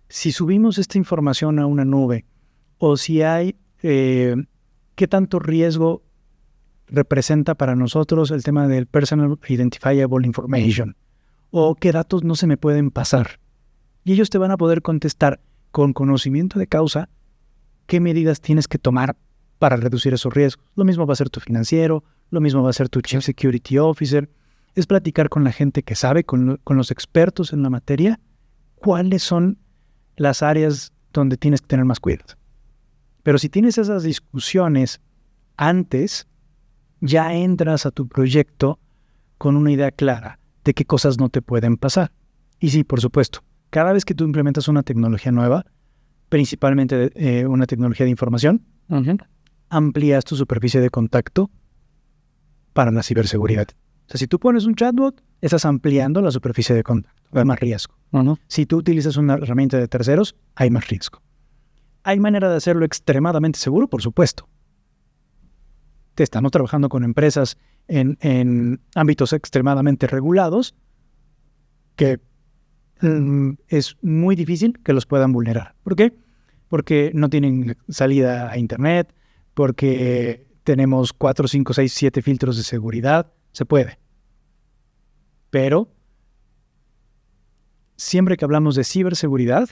si subimos esta información a una nube o si hay qué tanto riesgo representa para nosotros el tema del Personal Identifiable Information o qué datos no se me pueden pasar. Y ellos te van a poder contestar con conocimiento de causa qué medidas tienes que tomar para reducir esos riesgos. Lo mismo va a ser tu financiero, lo mismo va a ser tu Chief Security Officer. Es platicar con la gente que sabe, con los expertos en la materia, cuáles son las áreas donde tienes que tener más cuidado. Pero si tienes esas discusiones antes, ya entras a tu proyecto con una idea clara de qué cosas no te pueden pasar. Y sí, por supuesto, cada vez que tú implementas una tecnología nueva, principalmente una tecnología de información, amplías tu superficie de contacto para la ciberseguridad. O sea, si tú pones un chatbot, estás ampliando la superficie de contacto. Hay más riesgo. Si tú utilizas una herramienta de terceros, hay más riesgo. ¿Hay manera de hacerlo extremadamente seguro? Por supuesto. Estamos trabajando con empresas en ámbitos extremadamente regulados que es muy difícil que los puedan vulnerar. ¿Por qué? Porque no tienen salida a Internet, porque tenemos 4, 5, 6, 7 filtros de seguridad. Se puede. Pero siempre que hablamos de ciberseguridad,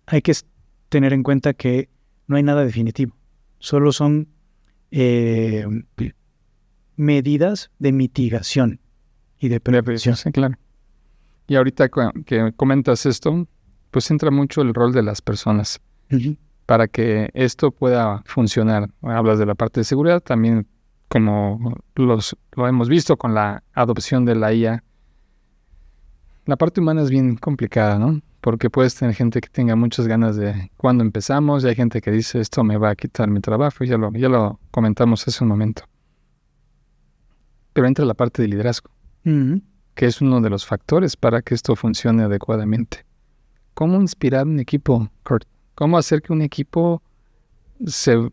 hay que tener en cuenta que no hay nada definitivo. Solo son medidas de mitigación y de prevención. Sí, claro. Y ahorita que comentas esto, pues entra mucho el rol de las personas para que esto pueda funcionar. Hablas de la parte de seguridad, también como lo hemos visto con la adopción de la IA. La parte humana es bien complicada, ¿no? Porque puedes tener gente que tenga muchas ganas de cuando empezamos, y hay gente que dice esto me va a quitar mi trabajo, y ya lo comentamos hace un momento. Pero entra la parte de liderazgo, que es uno de los factores para que esto funcione adecuadamente. ¿Cómo inspirar un equipo, Kurt? ¿Cómo hacer que un equipo se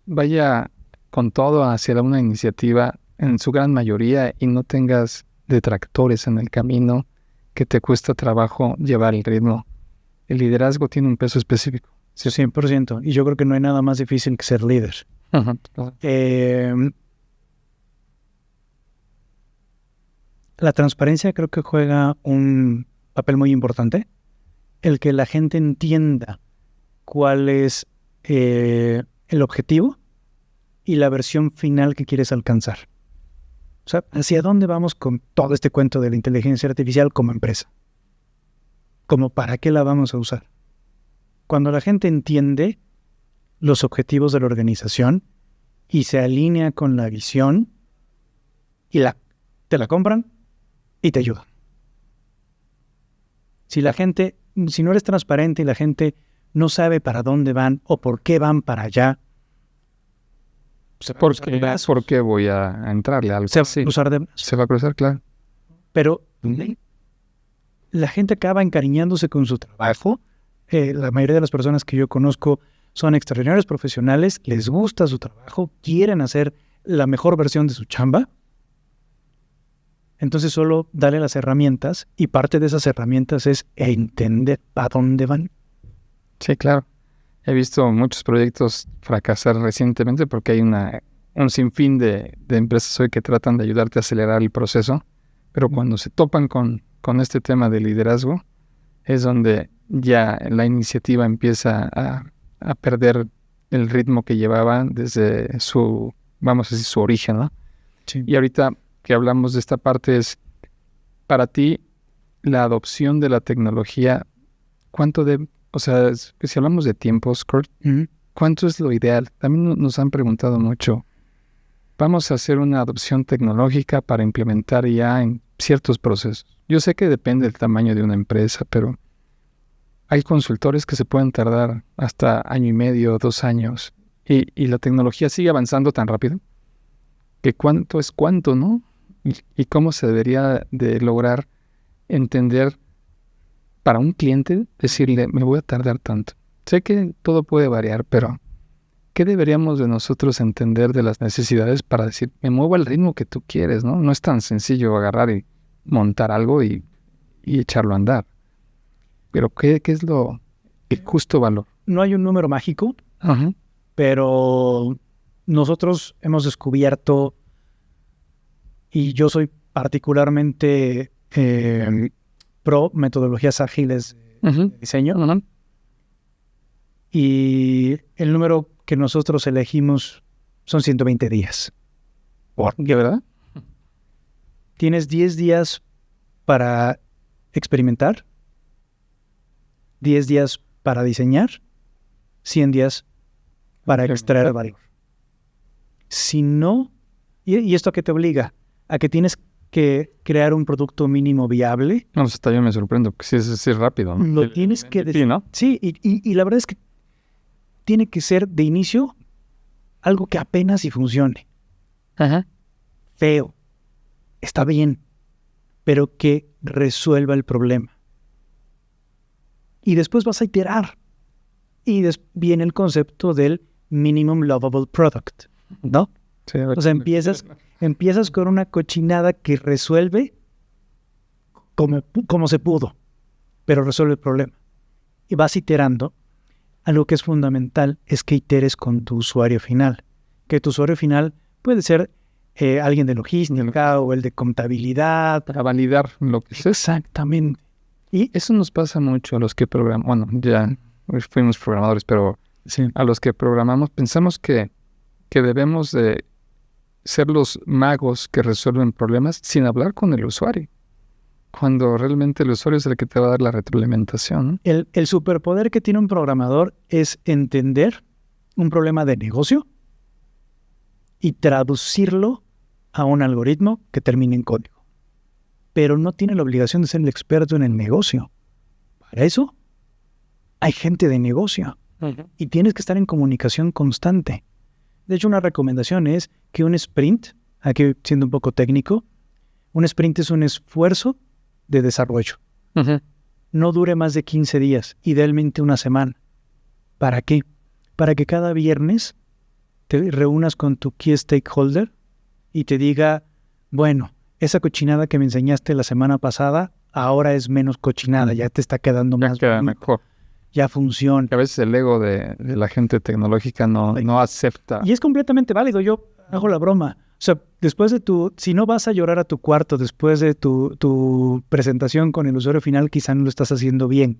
vaya con todo hacia una iniciativa en su gran mayoría y no tengas detractores en el camino que te cuesta trabajo llevar el ritmo? El liderazgo tiene un peso específico. Sí, 100%. Y yo creo que no hay nada más difícil que ser líder. La transparencia creo que juega un papel muy importante. El que la gente entienda cuál es el objetivo y la versión final que quieres alcanzar. O sea, ¿hacia dónde vamos con todo este cuento de la inteligencia artificial como empresa? ¿Cómo para qué la vamos a usar? Cuando la gente entiende los objetivos de la organización y se alinea con la visión, y te la compran y te ayudan. Si no eres transparente y la gente no sabe para dónde van o por qué van para allá, se va a ¿Por cruzar de qué, brazos. ¿Por qué voy a entrarle a algo Se va a así? cruzar de brazos. Se va a cruzar, claro. Pero la gente acaba encariñándose con su trabajo. La mayoría de las personas que yo conozco son extraordinarios profesionales, les gusta su trabajo, quieren hacer la mejor versión de su chamba. Entonces solo dale las herramientas, y parte de esas herramientas es entender a dónde van. Sí, claro. He visto muchos proyectos fracasar recientemente porque hay un sinfín de empresas hoy que tratan de ayudarte a acelerar el proceso, pero cuando se topan con este tema de liderazgo, es donde ya la iniciativa empieza a perder el ritmo que llevaba desde su, vamos a decir, su origen, ¿no? Sí. Y ahorita que hablamos de esta parte es, para ti, la adopción de la tecnología, ¿cuánto o sea, si hablamos de tiempos, Kurt, ¿cuánto es lo ideal? También nos han preguntado mucho. Vamos a hacer una adopción tecnológica para implementar ya en ciertos procesos. Yo sé que depende del tamaño de una empresa, pero hay consultores que se pueden tardar hasta 1.5 años, 2 años, y la tecnología sigue avanzando tan rápido que cuánto es cuánto, ¿no? Y cómo se debería de lograr entender para un cliente, decirle, me voy a tardar tanto. Sé que todo puede variar, pero ¿qué deberíamos de nosotros entender de las necesidades para decir, me muevo al ritmo que tú quieres, ¿no? No es tan sencillo agarrar y montar algo y echarlo a andar. Pero ¿qué es el justo valor? No hay un número mágico, Ajá. pero nosotros hemos descubierto, y yo soy particularmente pro metodologías ágiles de diseño, Ajá. y el número que nosotros elegimos son 120 días. ¿De verdad? Tienes 10 días para experimentar, 10 días para diseñar, 100 días para extraer valor. Si no, ¿y esto a qué te obliga? A que tienes que crear un producto mínimo viable. No, pues hasta yo me sorprendo, que sí es rápido, ¿no? Lo tienes que Sí, ¿no? Sí, y la verdad es que tiene que ser de inicio algo que apenas y funcione. Ajá. Feo, está bien, pero que resuelva el problema. Y después vas a iterar. Y viene el concepto del minimum lovable product, ¿no? Sí, O sea, empiezas con una cochinada que resuelve como se pudo, pero resuelve el problema. Y vas iterando. Algo que es fundamental es que iteres con tu usuario final. Que tu usuario final puede ser alguien de logística o el de contabilidad. para validar lo que es. Exactamente. Y Eso nos pasa mucho a los que programamos. Bueno, ya fuimos programadores, pero sí, a los que programamos pensamos que debemos de ser los magos que resuelven problemas sin hablar con el usuario, cuando realmente el usuario es el que te va a dar la retroalimentación, ¿no? el superpoder que tiene un programador es entender un problema de negocio y traducirlo a un algoritmo que termine en código. Pero no tiene la obligación de ser el experto en el negocio. Para eso hay gente de negocio y tienes que estar en comunicación constante. De hecho, una recomendación es que un sprint, aquí siendo un poco técnico, un sprint es un esfuerzo de desarrollo. No dure más de 15 días, idealmente una semana. ¿Para qué? Para que cada viernes te reúnas con tu key stakeholder y te diga, bueno, esa cochinada que me enseñaste la semana pasada ahora es menos cochinada, ya te está quedando Ya más queda bonito, mejor. ya funciona. Que a veces el ego de la gente tecnológica no acepta. Y es completamente válido, yo hago la broma. O sea, después de si no vas a llorar a tu cuarto después de tu presentación con el usuario final, quizá no lo estás haciendo bien,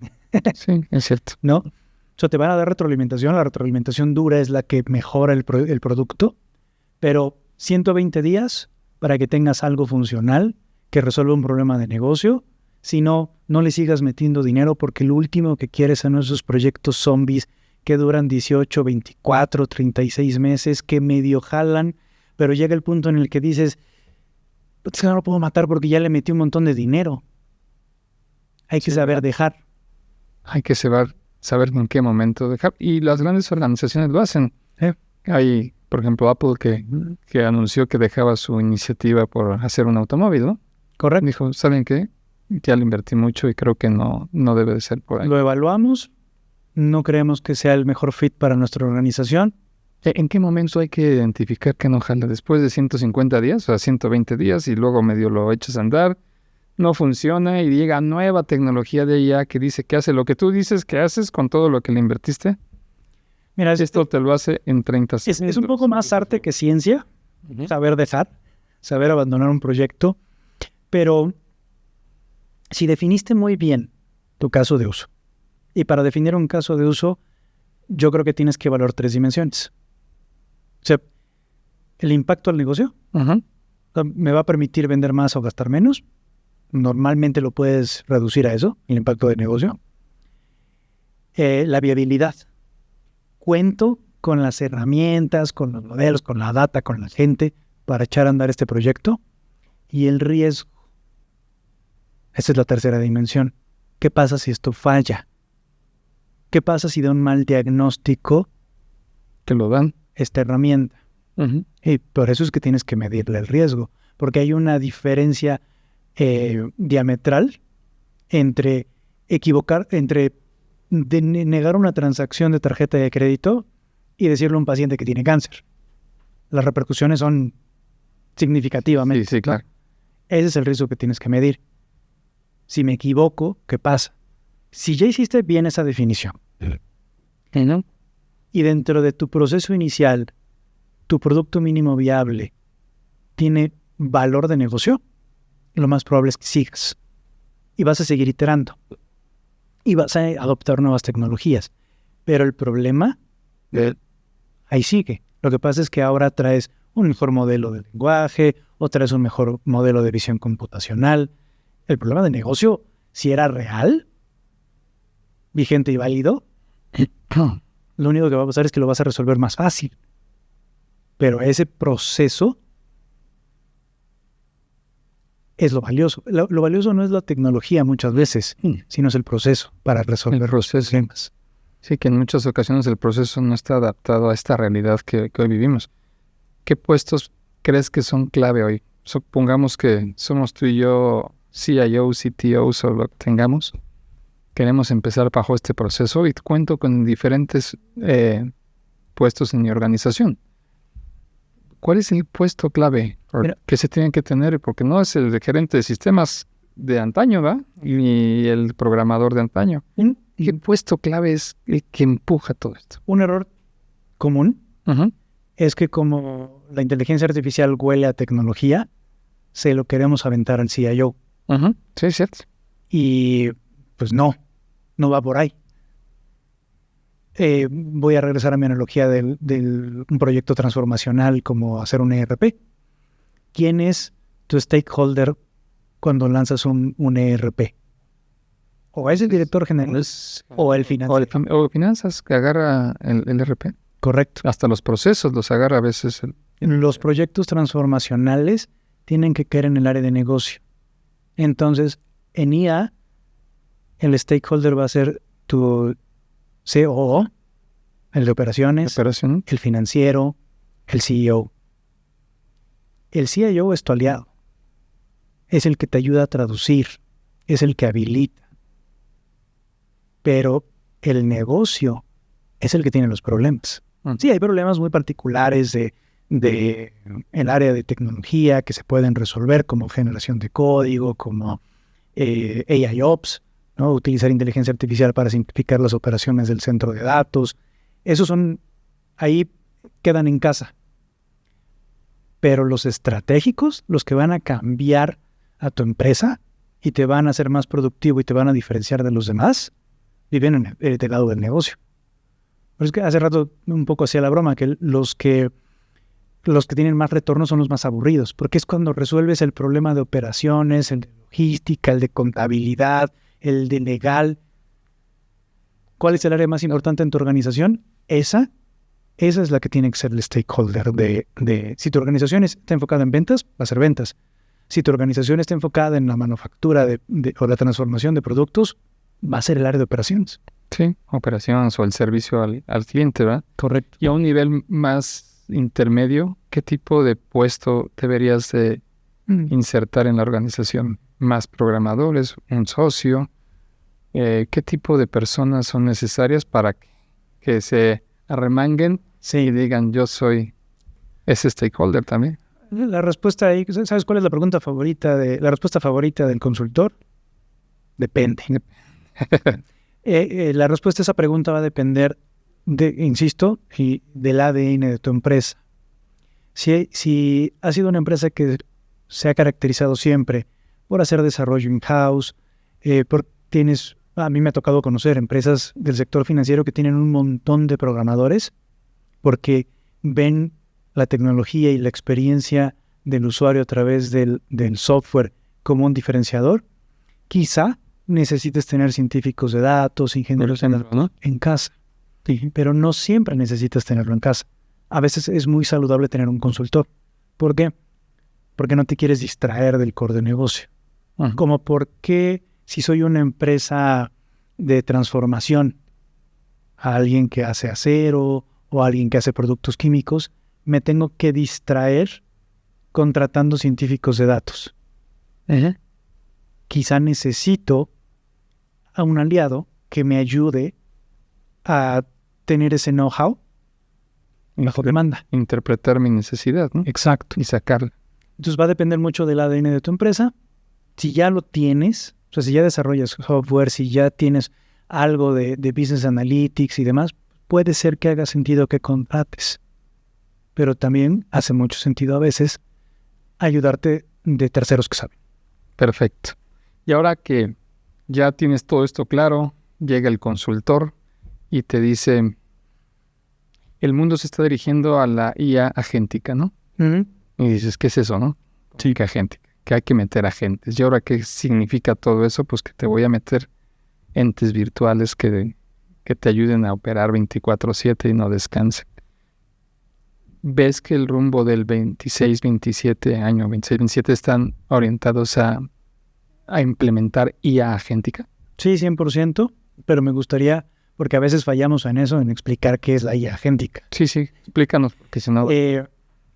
Sí, es cierto. ¿no? O sea, te van a dar retroalimentación, la retroalimentación dura es la que mejora el producto, pero 120 días para que tengas algo funcional que resuelva un problema de negocio. Si no, no le sigas metiendo dinero porque lo último que quieres son esos proyectos zombies que duran 18, 24, 36 meses, que medio jalan, pero llega el punto en el que dices, no lo puedo matar porque ya le metí un montón de dinero. Hay que saber dejar. Hay que saber en qué momento dejar. Y las grandes organizaciones lo hacen. Hay Por ejemplo, Apple que anunció que dejaba su iniciativa por hacer un automóvil, ¿no? Correcto. Dijo, ¿saben qué? Ya lo invertí mucho y creo que no debe de ser por ahí. Lo evaluamos, no creemos que sea el mejor fit para nuestra organización. ¿En qué momento hay que identificar que no jala? Después de 150 días, o sea, 120 días, y luego medio lo echas a andar, no funciona y llega nueva tecnología de IA que dice que hace lo que tú dices que haces con todo lo que le invertiste. Mira, Esto te lo hace en 30 segundos. es un poco más arte que ciencia, saber dejar, saber abandonar un proyecto, pero si definiste muy bien tu caso de uso, y para definir un caso de uso, yo creo que tienes que evaluar 3 dimensiones. O sea, el impacto al negocio, o sea, ¿me va a permitir vender más o gastar menos? Normalmente lo puedes reducir a eso, el impacto de negocio. La viabilidad. Cuento con las herramientas, con los modelos, con la data, con la gente para echar a andar este proyecto. Y el riesgo. Esa es la tercera dimensión. ¿Qué pasa si esto falla? ¿Qué pasa si da un mal diagnóstico? Que lo dan. Esta herramienta. Y por eso es que tienes que medirle el riesgo. Porque hay una diferencia diametral entre negar una transacción de tarjeta de crédito y decirle a un paciente que tiene cáncer. Las repercusiones son significativamente. Sí, claro. Ese es el riesgo que tienes que medir. Si me equivoco, ¿qué pasa? Si ya hiciste bien esa definición, ¿no? Y dentro de tu proceso inicial, tu producto mínimo viable tiene valor de negocio, lo más probable es que sigas. Y vas a seguir iterando. Y vas a adoptar nuevas tecnologías. Pero el problema, ahí sigue. Lo que pasa es que ahora traes un mejor modelo de lenguaje, o traes un mejor modelo de visión computacional. El problema de negocio, si era real, vigente y válido, lo único que va a pasar es que lo vas a resolver más fácil. Pero ese proceso es lo valioso. Lo valioso no es la tecnología muchas veces, sino es el proceso para resolver los problemas. Sí, que en muchas ocasiones el proceso no está adaptado a esta realidad que hoy vivimos. ¿Qué puestos crees que son clave hoy? Supongamos que somos tú y yo CIO, CTOs o lo que tengamos. Queremos empezar bajo este proceso y cuento con diferentes puestos en mi organización. ¿Cuál es el puesto clave que se tiene que tener? Porque no es el de gerente de sistemas de antaño, ¿verdad? Ni el programador de antaño. ¿Qué puesto clave es el que empuja todo esto? Un error común es que como la inteligencia artificial huele a tecnología, se lo queremos aventar al CIO. Sí, es cierto. Y pues no va por ahí. Voy a regresar a mi analogía de un proyecto transformacional como hacer un ERP. ¿Quién es tu stakeholder cuando lanzas un ERP? O es el director general o el financiero. O finanzas que agarra el ERP. Correcto. Hasta los procesos los agarra a veces. Los proyectos transformacionales tienen que caer en el área de negocio. Entonces, en IA, el stakeholder va a ser tu COO, el de operaciones, el financiero, el CEO. El CIO es tu aliado. Es el que te ayuda a traducir. Es el que habilita. Pero el negocio es el que tiene los problemas. Sí, hay problemas muy particulares de el área de tecnología que se pueden resolver, como generación de código, como AIOps, ¿no? Utilizar inteligencia artificial para simplificar las operaciones del centro de datos. Esos ahí quedan en casa. Pero los estratégicos, los que van a cambiar a tu empresa y te van a hacer más productivo y te van a diferenciar de los demás, viven del lado del negocio. Por eso es que hace rato un poco hacía la broma que los que tienen más retorno son los más aburridos, porque es cuando resuelves el problema de operaciones, el de logística, el de contabilidad, el de legal. ¿Cuál es el área más importante en tu organización? Esa es la que tiene que ser el stakeholder si tu organización está enfocada en ventas, va a ser ventas. Si tu organización está enfocada en la manufactura o la transformación de productos, va a ser el área de operaciones. Sí, operaciones o el servicio al cliente, ¿verdad? Correcto. Y a un nivel más intermedio, ¿qué tipo de puesto deberías de insertar en la organización? ¿Más programadores? ¿Un socio? ¿Qué tipo de personas son necesarias para que se arremanguen y digan yo soy ese stakeholder también? La respuesta ahí, ¿sabes cuál es la respuesta favorita del consultor? Depende. La respuesta a esa pregunta va a depender, insisto, del ADN de tu empresa. Si ha sido una empresa que se ha caracterizado siempre por hacer desarrollo in-house, a mí me ha tocado conocer empresas del sector financiero que tienen un montón de programadores porque ven la tecnología y la experiencia del usuario a través del software como un diferenciador. Quizá necesites tener científicos de datos, ingenieros en casa, sí, pero no siempre necesitas tenerlo en casa. A veces es muy saludable tener un consultor. ¿Por qué? Porque no te quieres distraer del core de negocio. Como porque si soy una empresa de transformación, a alguien que hace acero o a alguien que hace productos químicos, me tengo que distraer contratando científicos de datos. Quizá necesito a un aliado que me ayude a tener ese know-how bajo demanda. Interpretar mi necesidad, ¿no? Exacto. Y sacarla. Entonces va a depender mucho del ADN de tu empresa. Si ya lo tienes, o sea, si ya desarrollas software, si ya tienes algo de business analytics y demás, puede ser que haga sentido que contrates. Pero también hace mucho sentido a veces ayudarte de terceros que saben. Perfecto. Y ahora que ya tienes todo esto claro, llega el consultor y te dice, el mundo se está dirigiendo a la IA agéntica, ¿no? Y dices, ¿qué es eso, no? Sí, que agéntica, que hay que meter agentes. ¿Y ahora qué significa todo eso? Pues que te voy a meter entes virtuales que te ayuden a operar 24/7 y no descansen. ¿Ves que el rumbo del 26-27 están orientados a implementar IA agéntica? Sí, 100%, pero me gustaría, porque a veces fallamos en eso, en explicar qué es la IA agéntica. Sí, explícanos, porque si no...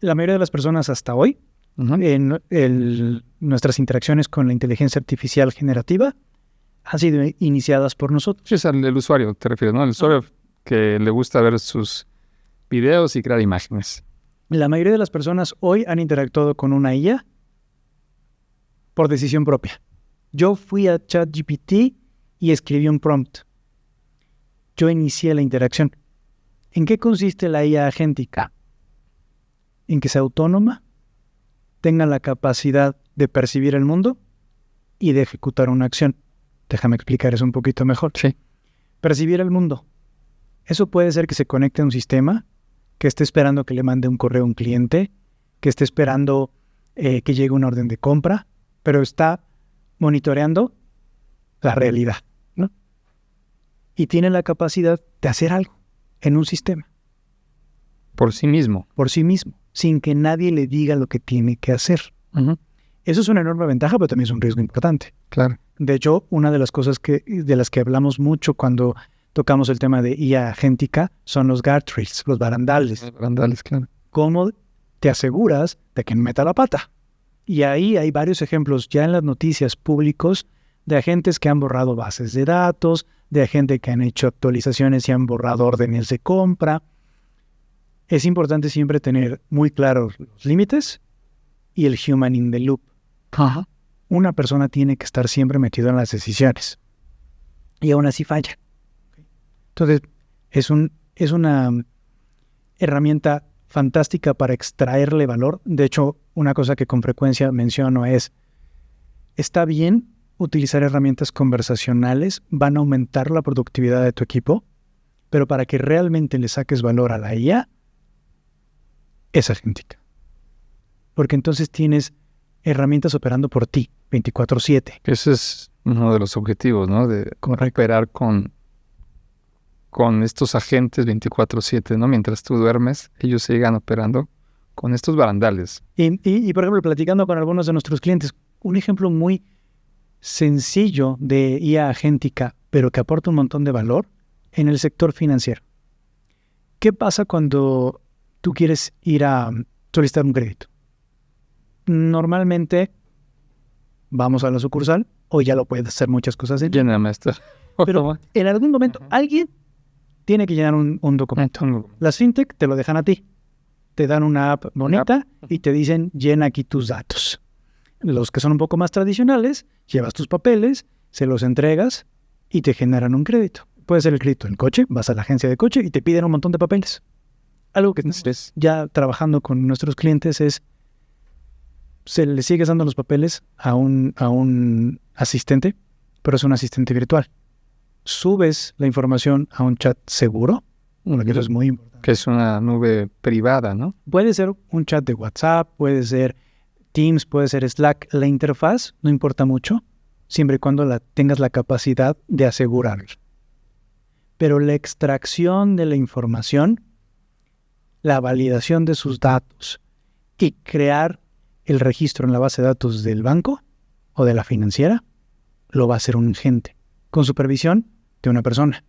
La mayoría de las personas hasta hoy, nuestras interacciones con la inteligencia artificial generativa han sido iniciadas por nosotros. Sí, es el usuario, te refieres, ¿no? El usuario que le gusta ver sus videos y crear imágenes. La mayoría de las personas hoy han interactuado con una IA por decisión propia. Yo fui a ChatGPT y escribí un prompt. Yo inicié la interacción. ¿En qué consiste la IA agéntica? En que sea autónoma, tenga la capacidad de percibir el mundo y de ejecutar una acción. Déjame explicar eso un poquito mejor. Sí. Percibir el mundo. Eso puede ser que se conecte a un sistema, que esté esperando que le mande un correo a un cliente, que esté esperando que llegue una orden de compra, pero está monitoreando la realidad, ¿no? Y tiene la capacidad de hacer algo en un sistema. Por sí mismo. Por sí mismo, sin que nadie le diga lo que tiene que hacer. Eso es una enorme ventaja, pero también es un riesgo importante. Claro. De hecho, una de las cosas de las que hablamos mucho cuando tocamos el tema de IA agéntica son los guardrails, los barandales. Los barandales, claro. ¿Cómo te aseguras de que no meta la pata? Y ahí hay varios ejemplos ya en las noticias públicos de agentes que han borrado bases de datos, de agentes que han hecho actualizaciones y han borrado órdenes de compra. Es importante siempre tener muy claros los límites y el human in the loop. Una persona tiene que estar siempre metido en las decisiones. Y aún así falla. Entonces, es una herramienta fantástica para extraerle valor. De hecho, una cosa que con frecuencia menciono es, está bien utilizar herramientas conversacionales, van a aumentar la productividad de tu equipo, pero para que realmente le saques valor a la IA, es agéntica. Porque entonces tienes herramientas operando por ti, 24/7. Ese es uno de los objetivos, ¿no? De operar con estos agentes 24/7, ¿no? Mientras tú duermes, ellos sigan operando con estos barandales. Y por ejemplo, platicando con algunos de nuestros clientes, un ejemplo muy sencillo de IA agéntica, pero que aporta un montón de valor en el sector financiero. ¿Qué pasa cuando tú quieres ir a solicitar un crédito. Normalmente vamos a la sucursal o ya lo puedes hacer muchas cosas en línea. Lléname esto. Pero en algún momento alguien tiene que llenar un documento. Las fintech te lo dejan a ti. Te dan una app bonita y te dicen llena aquí tus datos. Los que son un poco más tradicionales, llevas tus papeles, se los entregas y te generan un crédito. Puede ser el crédito en coche, vas a la agencia de coche y te piden un montón de papeles. Algo que ya trabajando con nuestros clientes es, se le sigues dando los papeles a un asistente, pero es un asistente virtual. Subes la información a un chat seguro, porque eso es muy importante. Que es una nube privada, ¿no? Puede ser un chat de WhatsApp, puede ser Teams, puede ser Slack. La interfaz no importa mucho, siempre y cuando tengas la capacidad de asegurarlo. Pero la extracción de la información, la validación de sus datos y crear el registro en la base de datos del banco o de la financiera, lo va a hacer un agente con supervisión de una persona.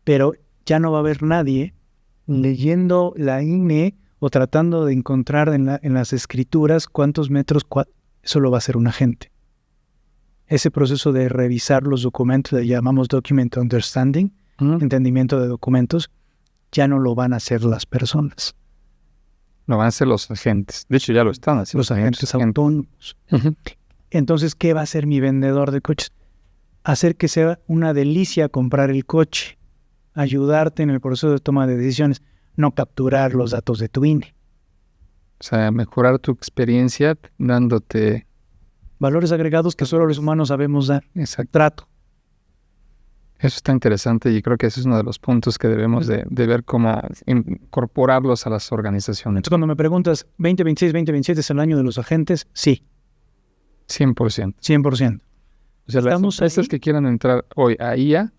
Pero ya no va a haber nadie leyendo la INE o tratando de encontrar en las escrituras cuántos metros, eso lo va a hacer un agente. Ese proceso de revisar los documentos, le llamamos document understanding, entendimiento de documentos, ya no lo van a hacer las personas. Lo van a hacer los agentes. De hecho, ya lo están haciendo. Los agentes autónomos. Entonces, ¿qué va a hacer mi vendedor de coches? Hacer que sea una delicia comprar el coche, ayudarte en el proceso de toma de decisiones, no capturar los datos de tu INE. O sea, mejorar tu experiencia dándote valores agregados que solo los humanos sabemos dar. Exacto. Trato. Eso está interesante y creo que ese es uno de los puntos que debemos de ver cómo incorporarlos a las organizaciones. Entonces, cuando me preguntas, ¿2026, 2027 es el año de los agentes? Sí. 100%. 100%. O sea, las empresas que quieran entrar hoy a IA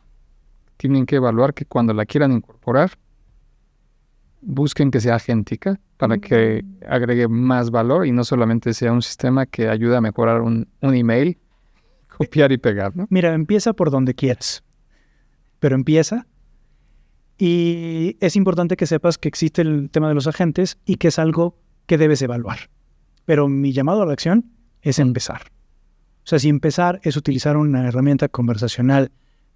tienen que evaluar que cuando la quieran incorporar, busquen que sea agéntica para que agregue más valor y no solamente sea un sistema que ayude a mejorar un email, copiar y pegar, ¿no? Mira, empieza por donde quieras, pero empieza, y es importante que sepas que existe el tema de los agentes y que es algo que debes evaluar. Pero mi llamado a la acción es empezar. O sea, si empezar es utilizar una herramienta conversacional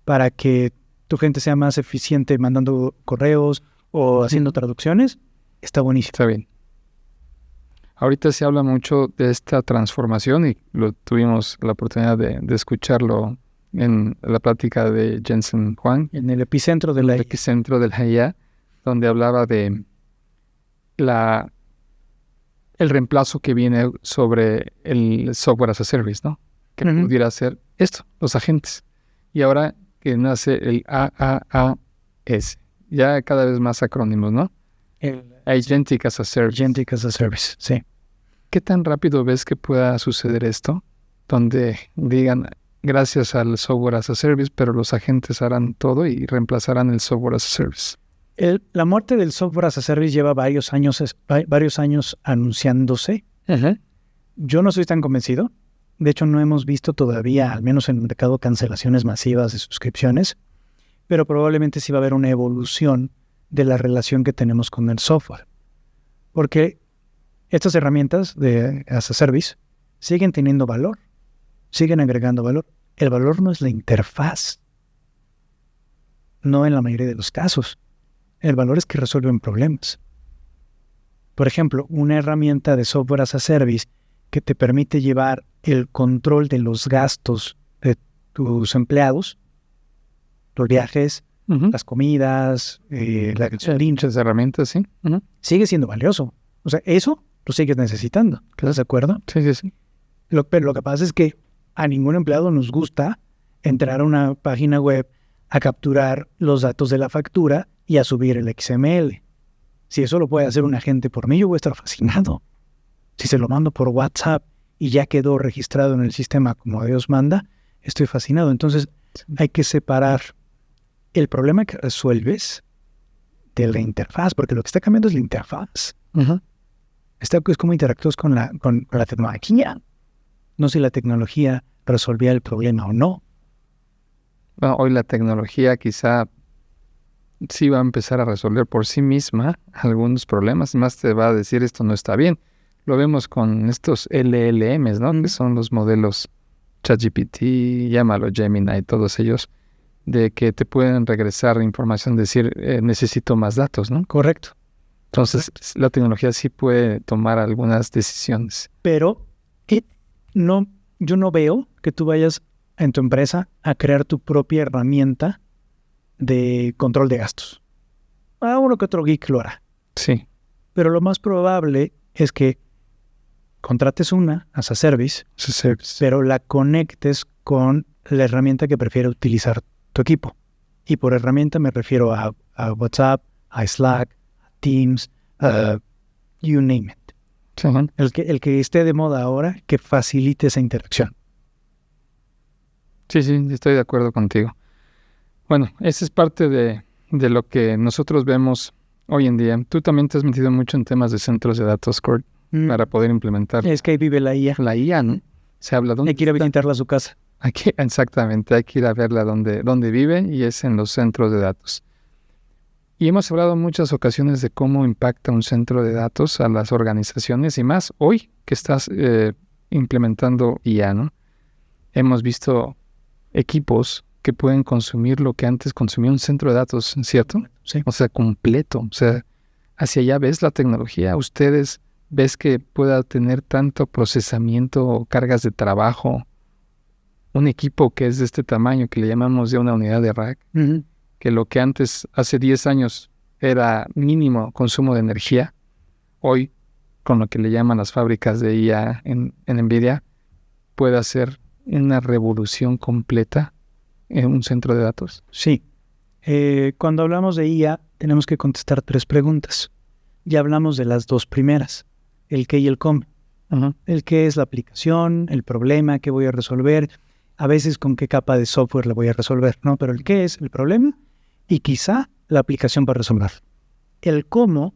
para que tu gente sea más eficiente mandando correos o haciendo traducciones, está buenísimo. Está bien. Ahorita se habla mucho de esta transformación y tuvimos la oportunidad de escucharlo en la plática de Jensen Huang. En el epicentro de la IA. Epicentro de la IA, donde hablaba de el reemplazo que viene sobre el software as a service, ¿no? Que pudiera hacer esto, los agentes. Y ahora que nace el AAAS. Ya cada vez más acrónimos, ¿no? Agentic as a Service. Agentic as a Service, sí. ¿Qué tan rápido ves que pueda suceder esto? Donde digan, gracias al software as a service, pero los agentes harán todo y reemplazarán el software as a service. La muerte del software as a service lleva varios años anunciándose. Yo no soy tan convencido. De hecho, no hemos visto todavía, al menos en el mercado, cancelaciones masivas de suscripciones, pero probablemente sí va a haber una evolución de la relación que tenemos con el software. Porque estas herramientas de as a service siguen teniendo valor, siguen agregando valor. El valor no es la interfaz, no en la mayoría de los casos. El valor es que resuelven problemas. Por ejemplo, una herramienta de software as a service que te permite llevar el control de los gastos de tus empleados, los viajes, las comidas, la gasolina. Muchas herramientas, sí. Sigue siendo valioso. O sea, eso lo sigues necesitando. ¿Estás de acuerdo? Sí. Pero lo que pasa es que a ningún empleado nos gusta entrar a una página web a capturar los datos de la factura y a subir el XML. Si eso lo puede hacer un agente por mí, yo voy a estar fascinado. Si se lo mando por WhatsApp y ya quedó registrado en el sistema como Dios manda, estoy fascinado. Entonces hay que separar el problema que resuelves de la interfaz, porque lo que está cambiando es la interfaz. Es como interactúas con la tecnología. No si la tecnología resolvía el problema o no. Bueno, hoy la tecnología quizá sí va a empezar a resolver por sí misma algunos problemas, más te va a decir esto no está bien. Lo vemos con estos LLMs, ¿no? Que son los modelos ChatGPT, llámalo Gemini, todos ellos, de que te pueden regresar información, decir, necesito más datos, ¿no? Correcto. Entonces, la tecnología sí puede tomar algunas decisiones. Pero yo no veo que tú vayas en tu empresa a crear tu propia herramienta de control de gastos. Uno que otro geek lo hará. Sí. Pero lo más probable es que contrates una as a service, pero la conectes con la herramienta que prefiere utilizar tu equipo. Y por herramienta me refiero a WhatsApp, a Slack, a Teams, you name it. Sí. El que esté de moda ahora, que facilite esa interacción. Sí, estoy de acuerdo contigo. Bueno, esa es parte de lo que nosotros vemos hoy en día. Tú también te has metido mucho en temas de centros de datos, Kurt, para poder implementar. Es que ahí vive la IA. La IA, ¿no? Se habla dónde hay que ir a visitarla a su casa. Exactamente, hay que ir a verla donde vive, y es en los centros de datos. Y hemos hablado en muchas ocasiones de cómo impacta un centro de datos a las organizaciones, y más hoy que estás implementando IA, ¿no? Hemos visto equipos que pueden consumir lo que antes consumía un centro de datos, ¿cierto? Sí. O sea, completo. O sea, hacia allá ves la tecnología. Ustedes ves que pueda tener tanto procesamiento o cargas de trabajo. Un equipo que es de este tamaño, que le llamamos ya una unidad de rack, que lo que antes, hace 10 años, era mínimo consumo de energía, hoy, con lo que le llaman las fábricas de IA en NVIDIA, puede hacer una revolución completa en un centro de datos. Sí. Cuando hablamos de IA, tenemos que contestar 3 preguntas. Ya hablamos de las 2 primeras, el qué y el cómo. El qué es la aplicación, el problema que voy a resolver, a veces con qué capa de software la voy a resolver, ¿no? Pero el qué es el problema y quizá la aplicación para resolver. El cómo,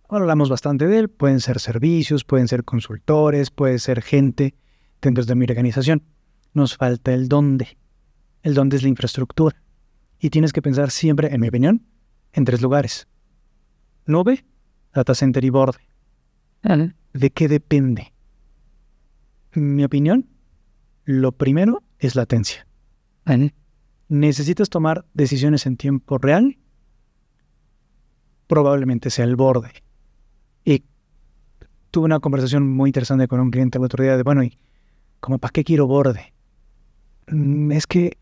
hablamos bastante de él, pueden ser servicios, pueden ser consultores, puede ser gente dentro de mi organización. Nos falta el dónde. El dónde es la infraestructura. Y tienes que pensar siempre, en mi opinión, en 3 lugares. Nube, data center y borde. ¿De qué depende? En mi opinión, lo primero es latencia. ¿Necesitas tomar decisiones en tiempo real? Probablemente sea el borde. Y tuve una conversación muy interesante con un cliente el otro día de, bueno, ¿y cómo para qué quiero borde? Es que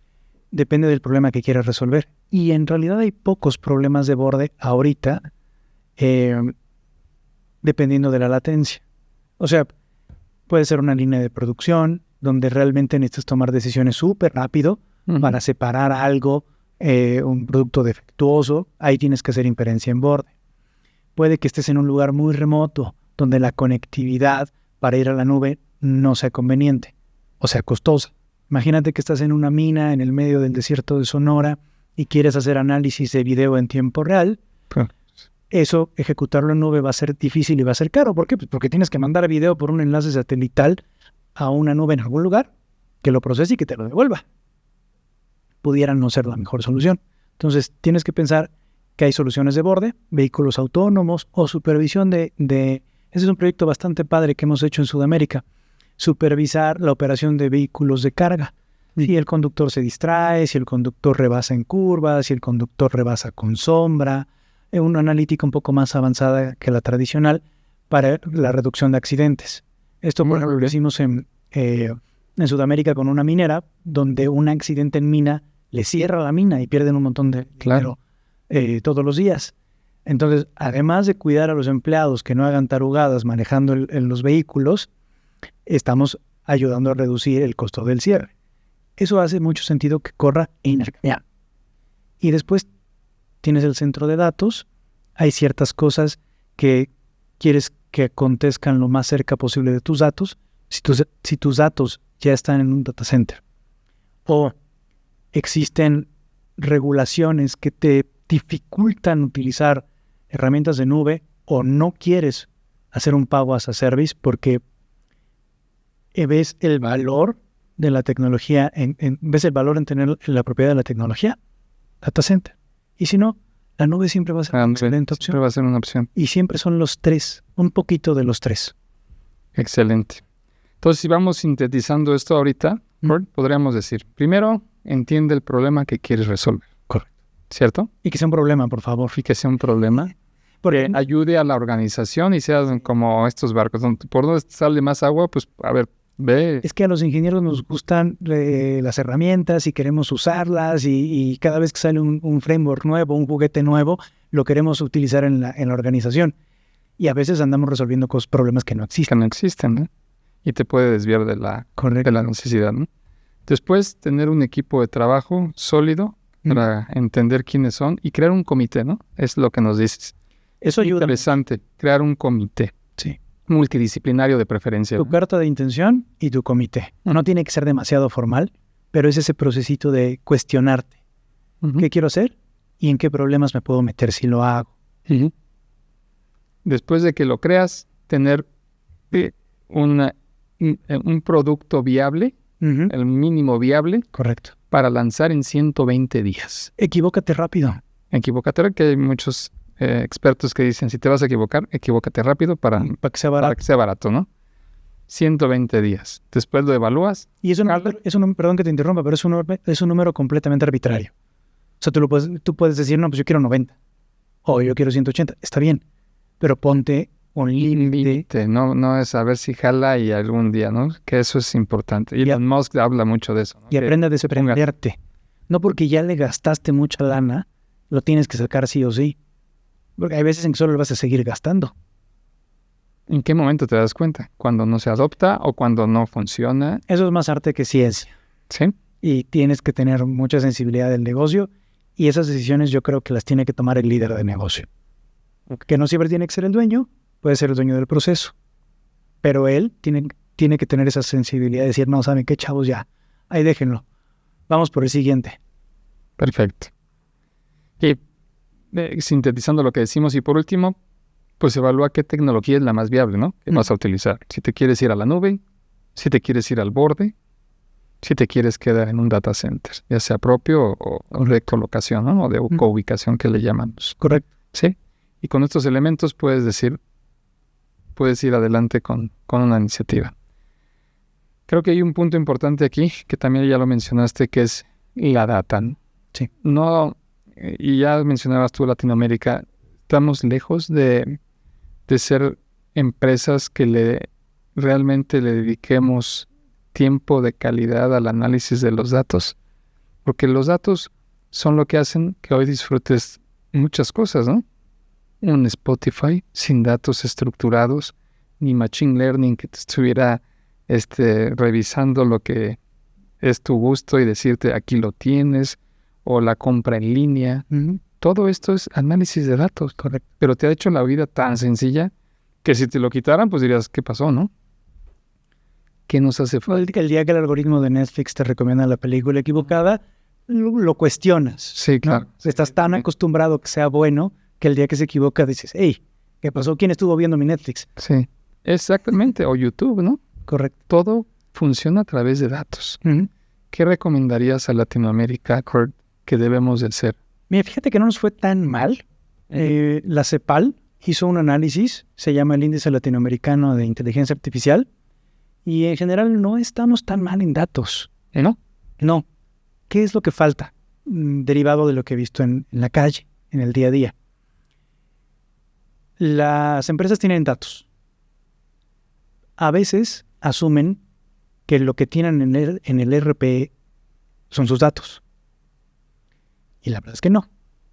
depende del problema que quieras resolver. Y en realidad hay pocos problemas de borde ahorita, dependiendo de la latencia. O sea, puede ser una línea de producción donde realmente necesitas tomar decisiones súper rápido para separar algo, un producto defectuoso. Ahí tienes que hacer inferencia en borde. Puede que estés en un lugar muy remoto donde la conectividad para ir a la nube no sea conveniente o sea costosa. Imagínate que estás en una mina en el medio del desierto de Sonora y quieres hacer análisis de video en tiempo real. Eso, ejecutarlo en nube va a ser difícil y va a ser caro. ¿Por qué? Pues porque tienes que mandar video por un enlace satelital a una nube en algún lugar, que lo procese y que te lo devuelva. Pudiera no ser la mejor solución. Entonces, tienes que pensar que hay soluciones de borde, vehículos autónomos o supervisión de... Ese es un proyecto bastante padre que hemos hecho en Sudamérica. Supervisar la operación de vehículos de carga. Si el conductor se distrae, si el conductor rebasa en curvas, si el conductor rebasa con sombra. Una analítica un poco más avanzada que la tradicional para la reducción de accidentes. Esto, por ejemplo, lo hicimos en Sudamérica con una minera, donde un accidente en mina le cierra la mina y pierden un montón de dinero todos los días. Entonces, además de cuidar a los empleados que no hagan tarugadas manejando los vehículos, estamos ayudando a reducir el costo del cierre. Eso hace mucho sentido que corra en armonía. Y después tienes el centro de datos. Hay ciertas cosas que quieres que acontezcan lo más cerca posible de tus datos. Si tus datos ya están en un data center o existen regulaciones que te dificultan utilizar herramientas de nube o no quieres hacer un pago as a service porque ves el valor de la tecnología, ves el valor en tener la propiedad de la tecnología, data center. Y si no, La nube siempre va a ser una excelente opción. Siempre va a ser una opción. Y siempre son los tres, un poquito de los tres. Excelente. Entonces, si vamos sintetizando esto ahorita, podríamos decir, primero, entiende el problema que quieres resolver. Correcto. ¿Cierto? Y que sea un problema, por favor. Y que sea un problema que ayude a la organización y sean como estos barcos. ¿Por dónde sale más agua? Pues, a ver, ve. Es que a los ingenieros nos gustan las herramientas y queremos usarlas y cada vez que sale un framework nuevo, un juguete nuevo, lo queremos utilizar en la organización. Y a veces andamos resolviendo problemas que no existen. Que no existen, ¿no? Y te puede desviar de la necesidad, ¿no? Después, tener un equipo de trabajo sólido para entender quiénes son y crear un comité, ¿no? Es lo que nos dices. Eso ayuda. Interesante, crear un comité. Sí. Multidisciplinario de preferencia. Tu carta de intención y tu comité. No tiene que ser demasiado formal, pero es ese procesito de cuestionarte. ¿Qué quiero hacer? ¿Y en qué problemas me puedo meter si lo hago? Después de que lo creas, tener un producto viable, el mínimo viable. Correcto. Para lanzar en 120 días. Equivócate rápido. Equivócate, que hay muchos expertos que dicen, si te vas a equivocar, equivócate rápido para que sea barato. Para que sea barato, ¿no? 120 días. Después lo evalúas. Y perdón que te interrumpa, pero es un número completamente arbitrario. O sea, tú puedes decir, no, pues yo quiero 90. O yo quiero 180. Está bien. Pero ponte un límite. No es a ver si jala y algún día, ¿no? Que eso es importante. Y Elon Musk habla mucho de eso, ¿no? Y aprende a desprenderte. No porque ya le gastaste mucha lana, lo tienes que sacar sí o sí. Porque hay veces en que solo lo vas a seguir gastando. ¿En qué momento te das cuenta? ¿Cuando no se adopta o cuando no funciona? Eso es más arte que ciencia. Sí. Y tienes que tener mucha sensibilidad del negocio y esas decisiones yo creo que las tiene que tomar el líder de negocio. Que no siempre tiene que ser el dueño, puede ser el dueño del proceso. Pero él tiene que tener esa sensibilidad de decir, no, ¿saben qué, chavos? Ya, ahí déjenlo. Vamos por el siguiente. Perfecto. Y sintetizando lo que decimos, y por último, pues evalúa qué tecnología es la más viable, ¿no? ¿Qué vas a utilizar? Si te quieres ir a la nube, si te quieres ir al borde, si te quieres quedar en un data center, ya sea propio o de colocación, ¿no? O de co-ubicación que le llamamos. Correcto. Sí. Y con estos elementos puedes ir adelante con una iniciativa. Creo que hay un punto importante aquí, que también ya lo mencionaste, que es la data, ¿no? Sí. No, y ya mencionabas tú Latinoamérica, estamos lejos de ser empresas que realmente le dediquemos tiempo de calidad al análisis de los datos, porque los datos son lo que hacen que hoy disfrutes muchas cosas, ¿no? Un Spotify sin datos estructurados, ni Machine Learning que te estuviera revisando lo que es tu gusto y decirte aquí lo tienes, o la compra en línea. Todo esto es análisis de datos. Correcto. Pero te ha hecho la vida tan sencilla que si te lo quitaran, pues dirías, ¿qué pasó, no? ¿Qué nos hace falta? El día que el algoritmo de Netflix te recomienda la película equivocada, lo cuestionas. Sí, claro. ¿No? Estás tan acostumbrado a que sea bueno que el día que se equivoca dices, hey, ¿qué pasó? ¿Quién estuvo viendo mi Netflix? Sí, exactamente. O YouTube, ¿no? Correcto. Todo funciona a través de datos. ¿Qué recomendarías a Latinoamérica, Kurt, que debemos de hacer? Mira, fíjate que no nos fue tan mal. La CEPAL hizo un análisis, se llama el Índice Latinoamericano de Inteligencia Artificial, y en general no estamos tan mal en datos. ¿No? No. ¿Qué es lo que falta? Derivado de lo que he visto en la calle, en el día a día. Las empresas tienen datos. A veces asumen que lo que tienen en el ERP son sus datos. Y la verdad es que no.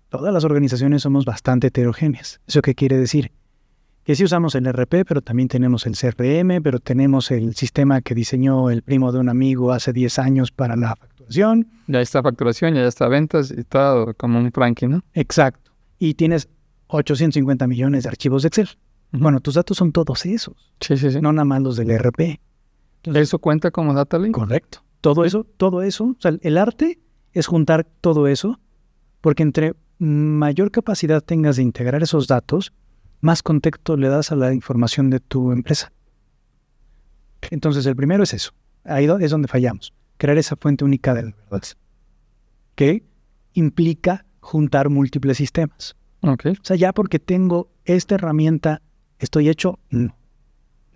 Todas las organizaciones somos bastante heterogéneas. ¿Eso qué quiere decir? Que sí usamos el ERP, pero también tenemos el CRM, pero tenemos el sistema que diseñó el primo de un amigo hace 10 años para la facturación. Ya está facturación, ya está ventas y todo como un Frankie, ¿no? Exacto. Y tienes 850 millones de archivos de Excel. Bueno, tus datos son todos esos. Sí. No nada más los del ERP. Entonces, ¿eso cuenta como data lake? Correcto. Todo eso. O sea, el arte es juntar todo eso, porque entre mayor capacidad tengas de integrar esos datos, más contexto le das a la información de tu empresa. Entonces, el primero es eso. Ahí es donde fallamos. Crear esa fuente única de la verdad. Que implica juntar múltiples sistemas. Ok. O sea, ya porque tengo esta herramienta, estoy hecho, no.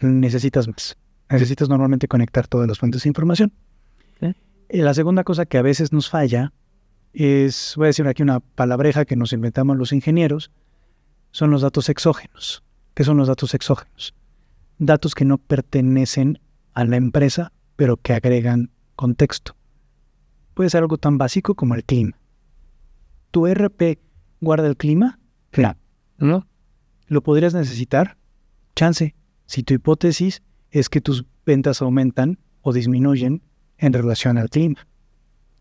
Necesitas más. Necesitas normalmente conectar todas las fuentes de información. Ok. La segunda cosa que a veces nos falla es, voy a decir aquí una palabreja que nos inventamos los ingenieros, son los datos exógenos. ¿Qué son los datos exógenos? Datos que no pertenecen a la empresa, pero que agregan contexto. Puede ser algo tan básico como el clima. ¿Tu ERP guarda el clima? No. ¿No? ¿Lo podrías necesitar? Chance. Si tu hipótesis es que tus ventas aumentan o disminuyen en relación al clima.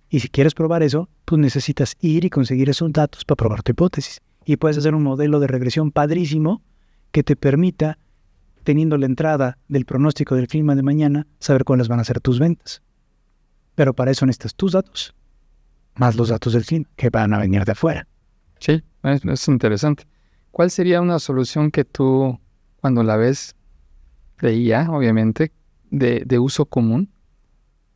Y si quieres probar eso, pues necesitas ir y conseguir esos datos para probar tu hipótesis. Y puedes hacer un modelo de regresión padrísimo que te permita, teniendo la entrada del pronóstico del clima de mañana, saber cuáles van a ser tus ventas. Pero para eso necesitas tus datos, más los datos del clima, que van a venir de afuera. Sí, es interesante. ¿Cuál sería una solución que tú, cuando la ves de IA, obviamente, de uso común,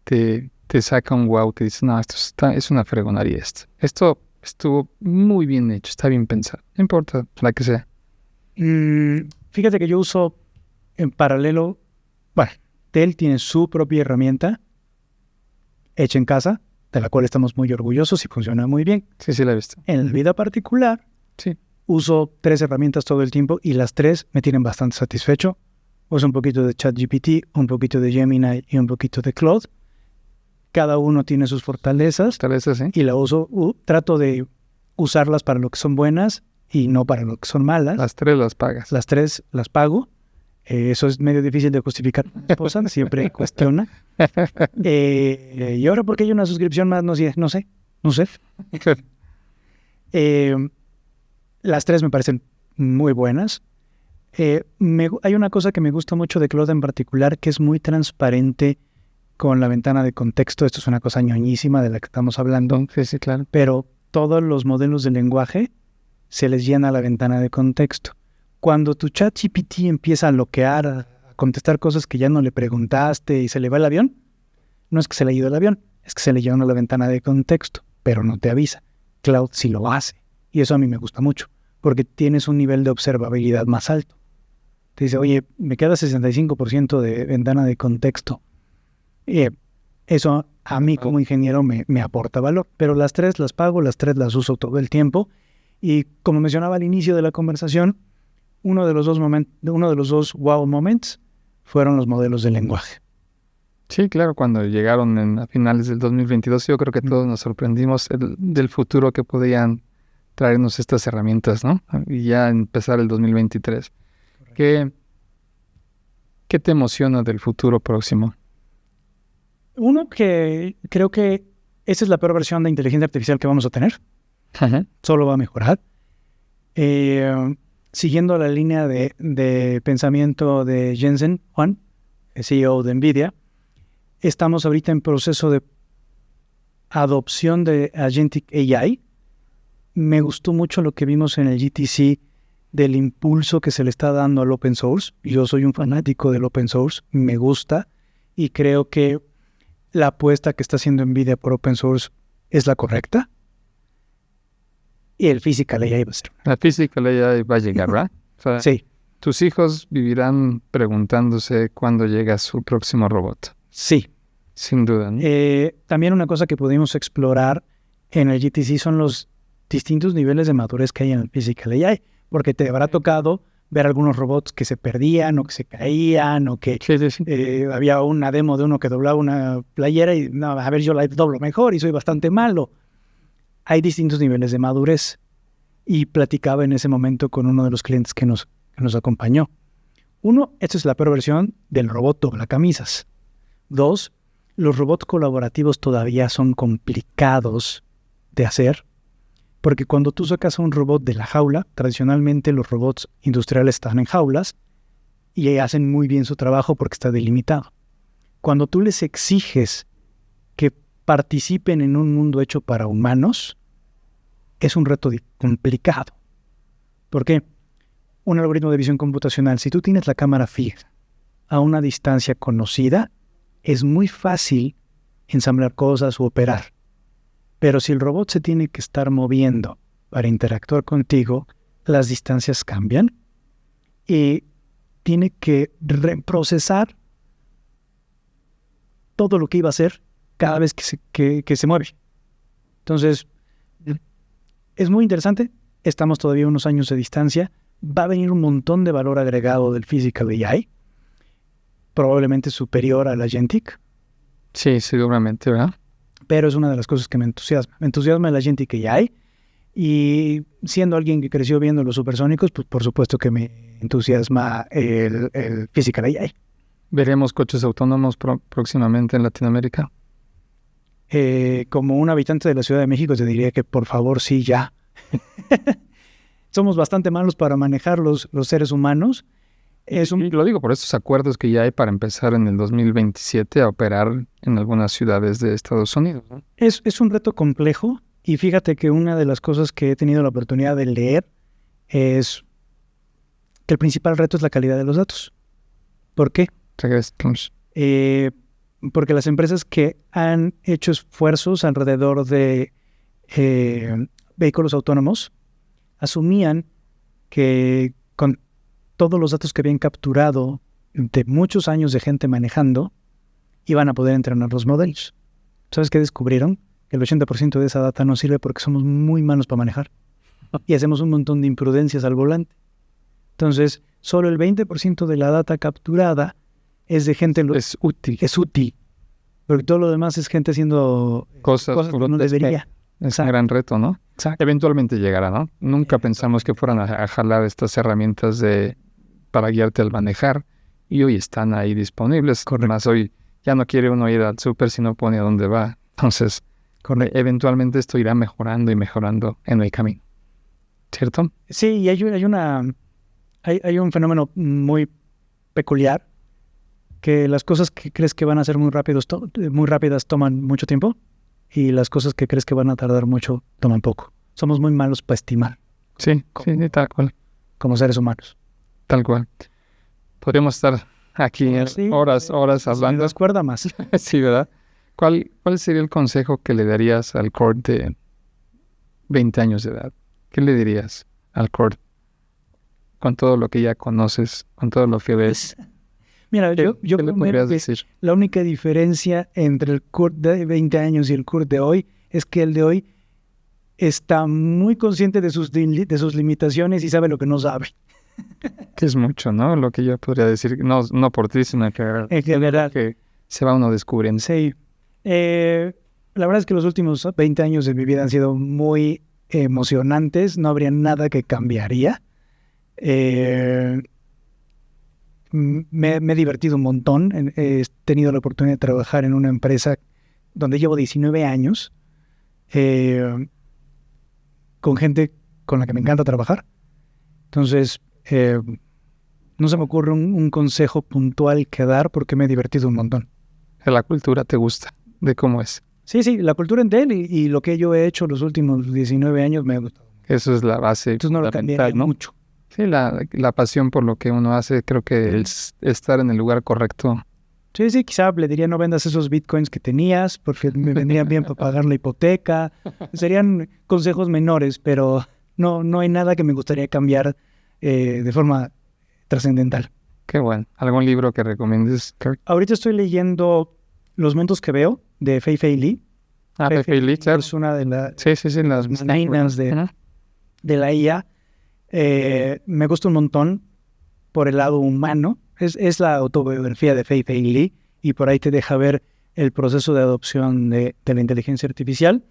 te saca un wow, que dices, no, es una fregonería esto. Esto estuvo muy bien hecho, está bien pensado. No importa la que sea. Fíjate que yo uso en paralelo, bueno, Dell tiene su propia herramienta hecha en casa, de la cual estamos muy orgullosos y funciona muy bien. Sí, la he visto. En la vida particular, Sí. uso 3 herramientas todo el tiempo y las 3 me tienen bastante satisfecho. Uso un poquito de ChatGPT, un poquito de Gemini y un poquito de Claude. Cada uno tiene sus fortalezas Tal vez así. y la uso, trato de usarlas para lo que son buenas y no para lo que son malas. Las 3 las pagas. Las 3 las pago. Eso es medio difícil de justificar. Mi esposa siempre cuestiona. Y ahora, ¿por qué hay una suscripción más? No sé. Las 3 me parecen muy buenas. Hay una cosa que me gusta mucho de Claude en particular, que es muy transparente con la ventana de contexto. Esto es una cosa ñoñísima de la que estamos hablando. Sí, claro. Pero todos los modelos de lenguaje se les llena la ventana de contexto. Cuando tu ChatGPT empieza a bloquear, a contestar cosas que ya no le preguntaste y se le va el avión, no es que se le ha ido el avión, es que se le llena la ventana de contexto, pero no te avisa. Claude sí lo hace. Y eso a mí me gusta mucho, porque tienes un nivel de observabilidad más alto. Te dice, oye, me queda 65% de ventana de contexto. Eso a mí como ingeniero me aporta valor, pero las 3 las pago, las 3 las uso todo el tiempo. Y como mencionaba al inicio de la conversación, uno de los dos wow moments fueron los modelos de lenguaje. Sí, claro, cuando llegaron a finales del 2022, yo creo que todos nos sorprendimos del futuro que podían traernos estas herramientas, ¿no? Y ya empezar el 2023. ¿Qué te emociona del futuro próximo? Uno, que creo que esa es la peor versión de inteligencia artificial que vamos a tener. Ajá. Solo va a mejorar. Siguiendo la línea de pensamiento de Jensen Huang, el CEO de NVIDIA, estamos ahorita en proceso de adopción de Agentic AI. Me gustó mucho lo que vimos en el GTC del impulso que se le está dando al open source. Yo soy un fanático del open source, me gusta, y creo que la apuesta que está haciendo NVIDIA por open source es la correcta. Y el Physical AI va a ser. La Physical AI va a llegar, ¿verdad? O sea, Sí, tus hijos vivirán preguntándose cuándo llega su próximo robot. sí. Sin duda, ¿no? También una cosa que pudimos explorar en el GTC son los distintos niveles de madurez que hay en el Physical AI, porque te habrá tocado ver algunos robots que se perdían o que se caían o que Sí. había una demo de uno que doblaba una playera y no, a ver, yo la doblo mejor y soy bastante malo. Hay distintos niveles de madurez y platicaba en ese momento con uno de los clientes que nos acompañó. 1, esta es la peor versión del robot doblacamisas. 2, los robots colaborativos todavía son complicados de hacer, porque cuando tú sacas a un robot de la jaula, tradicionalmente los robots industriales están en jaulas y hacen muy bien su trabajo porque está delimitado. Cuando tú les exiges que participen en un mundo hecho para humanos, es un reto complicado. ¿Por qué? Un algoritmo de visión computacional, si tú tienes la cámara fija a una distancia conocida, es muy fácil ensamblar cosas o operar. Pero si el robot se tiene que estar moviendo para interactuar contigo, las distancias cambian y tiene que reprocesar todo lo que iba a hacer cada vez que se mueve. Entonces, es muy interesante. Estamos todavía unos años de distancia. Va a venir un montón de valor agregado del Physical AI, probablemente superior a la Agentic. Sí, seguramente, ¿verdad? Pero es una de las cosas que me entusiasma. Me entusiasma el Agentic AI. Y siendo alguien que creció viendo los supersónicos, pues por supuesto que me entusiasma el Physical AI. ¿Veremos coches autónomos próximamente en Latinoamérica? Como un habitante de la Ciudad de México te diría que por favor sí, ya. Somos bastante malos para manejar los seres humanos. Y lo digo por estos acuerdos que ya hay para empezar en el 2027 a operar en algunas ciudades de Estados Unidos, ¿no? Es un reto complejo y fíjate que una de las cosas que he tenido la oportunidad de leer es que el principal reto es la calidad de los datos. ¿Por qué? Porque las empresas que han hecho esfuerzos alrededor de vehículos autónomos asumían que con todos los datos que habían capturado de muchos años de gente manejando, iban a poder entrenar los modelos. ¿Sabes qué descubrieron? Que el 80% de esa data no sirve porque somos muy malos para manejar y hacemos un montón de imprudencias al volante. Entonces, solo el 20% de la data capturada es de gente... Es útil. Es útil. Porque todo lo demás es gente haciendo cosas que no debería. Es un gran reto, ¿no? Exacto. Eventualmente llegará, ¿no? Nunca pensamos que fueran a jalar estas herramientas para guiarte al manejar y hoy están ahí disponibles. Correcto. Además, hoy ya no quiere uno ir al súper si no pone a dónde va. Entonces, eventualmente esto irá mejorando y mejorando en el camino. ¿Cierto? Sí, y hay un fenómeno muy peculiar, que las cosas que crees que van a ser muy rápidas toman mucho tiempo y las cosas que crees que van a tardar mucho toman poco. Somos muy malos para estimar. Sí, tal cual. Como seres humanos. Tal cual. Podríamos estar aquí horas hablando. Si nos cuerda más. Sí, ¿verdad? ¿Cuál sería el consejo que le darías al Cord de 20 años de edad? ¿Qué le dirías al Cord con todo lo que ya conoces, con todo lo que ves? Mira, yo ¿Qué le podrías decir? La única diferencia entre el Kurt de 20 años y el Kurt de hoy es que el de hoy está muy consciente de sus limitaciones y sabe lo que no sabe. Que es mucho, ¿no? Lo que yo podría decir, no por ti, sino que en general que se va uno descubriendo. Sí. La verdad es que los últimos 20 años de mi vida han sido muy emocionantes. No habría nada que cambiaría. Me he divertido un montón. He tenido la oportunidad de trabajar en una empresa donde llevo 19 años con gente con la que me encanta trabajar. Entonces, no se me ocurre un consejo puntual que dar porque me he divertido un montón. La cultura te gusta, de cómo es. Sí, la cultura en él y lo que yo he hecho los últimos 19 años me ha gustado. Eso es la base. Entonces no lo cambiaría mucho. Sí, la pasión por lo que uno hace, creo que es estar en el lugar correcto. Sí, quizá le diría no vendas esos bitcoins que tenías porque me vendrían bien para pagar la hipoteca. Serían consejos menores, pero no hay nada que me gustaría cambiar de forma trascendental. Qué bueno. ¿Algún libro que recomiendes, Kirk? Ahorita estoy leyendo Los mundos que veo, de Fei-Fei Li. Fei-Fei Li, claro. Es una de las reinas de la IA. Me gusta un montón por el lado humano. Es la autobiografía de Fei-Fei Li y por ahí te deja ver el proceso de adopción de la inteligencia artificial.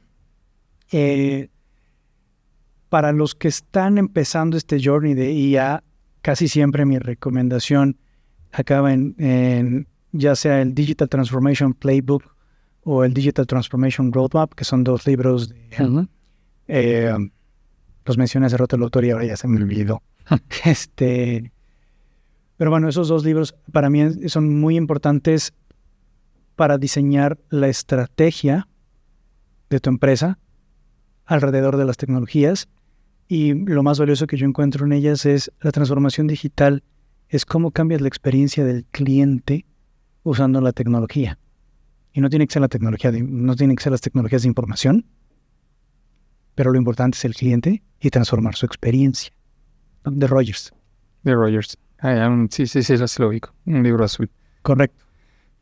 Para los que están empezando este journey de IA, casi siempre mi recomendación acaba en ya sea el Digital Transformation Playbook o el Digital Transformation Roadmap, que son dos libros los mencioné hace rato el autor y ahora ya se me olvidó. Pero bueno, esos dos libros para mí son muy importantes para diseñar la estrategia de tu empresa alrededor de las tecnologías. Y lo más valioso que yo encuentro en ellas es la transformación digital, es cómo cambias la experiencia del cliente usando la tecnología. Y no tiene que ser la tecnología, no tienen que ser las tecnologías de información, pero lo importante es el cliente y transformar su experiencia. De Rogers. De Rogers. Sí, ya se lo ubico. Un libro azul. Correcto.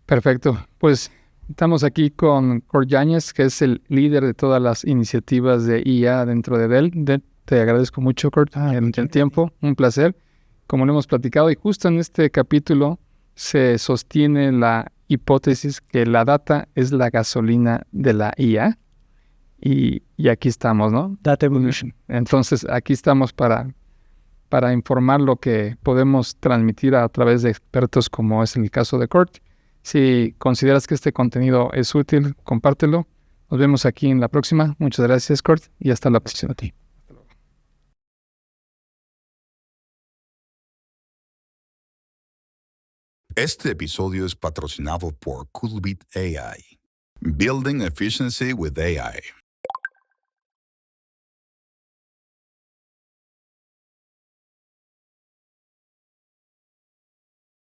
Perfecto. Pues estamos aquí con Kurt Yáñez, que es el líder de todas las iniciativas de IA dentro de Dell. Te agradezco mucho, Kurt, el tiempo. Un placer. Como lo hemos platicado, y justo en este capítulo se sostiene la hipótesis que la data es la gasolina de la IA. Y aquí estamos, ¿no? Data Evolution. Entonces, aquí estamos para informar lo que podemos transmitir a través de expertos, como es el caso de Kurt. Si consideras que este contenido es útil, compártelo. Nos vemos aquí en la próxima. Muchas gracias, Kurt, y hasta la próxima. Este episodio es patrocinado por Coolbit AI. Building efficiency with AI.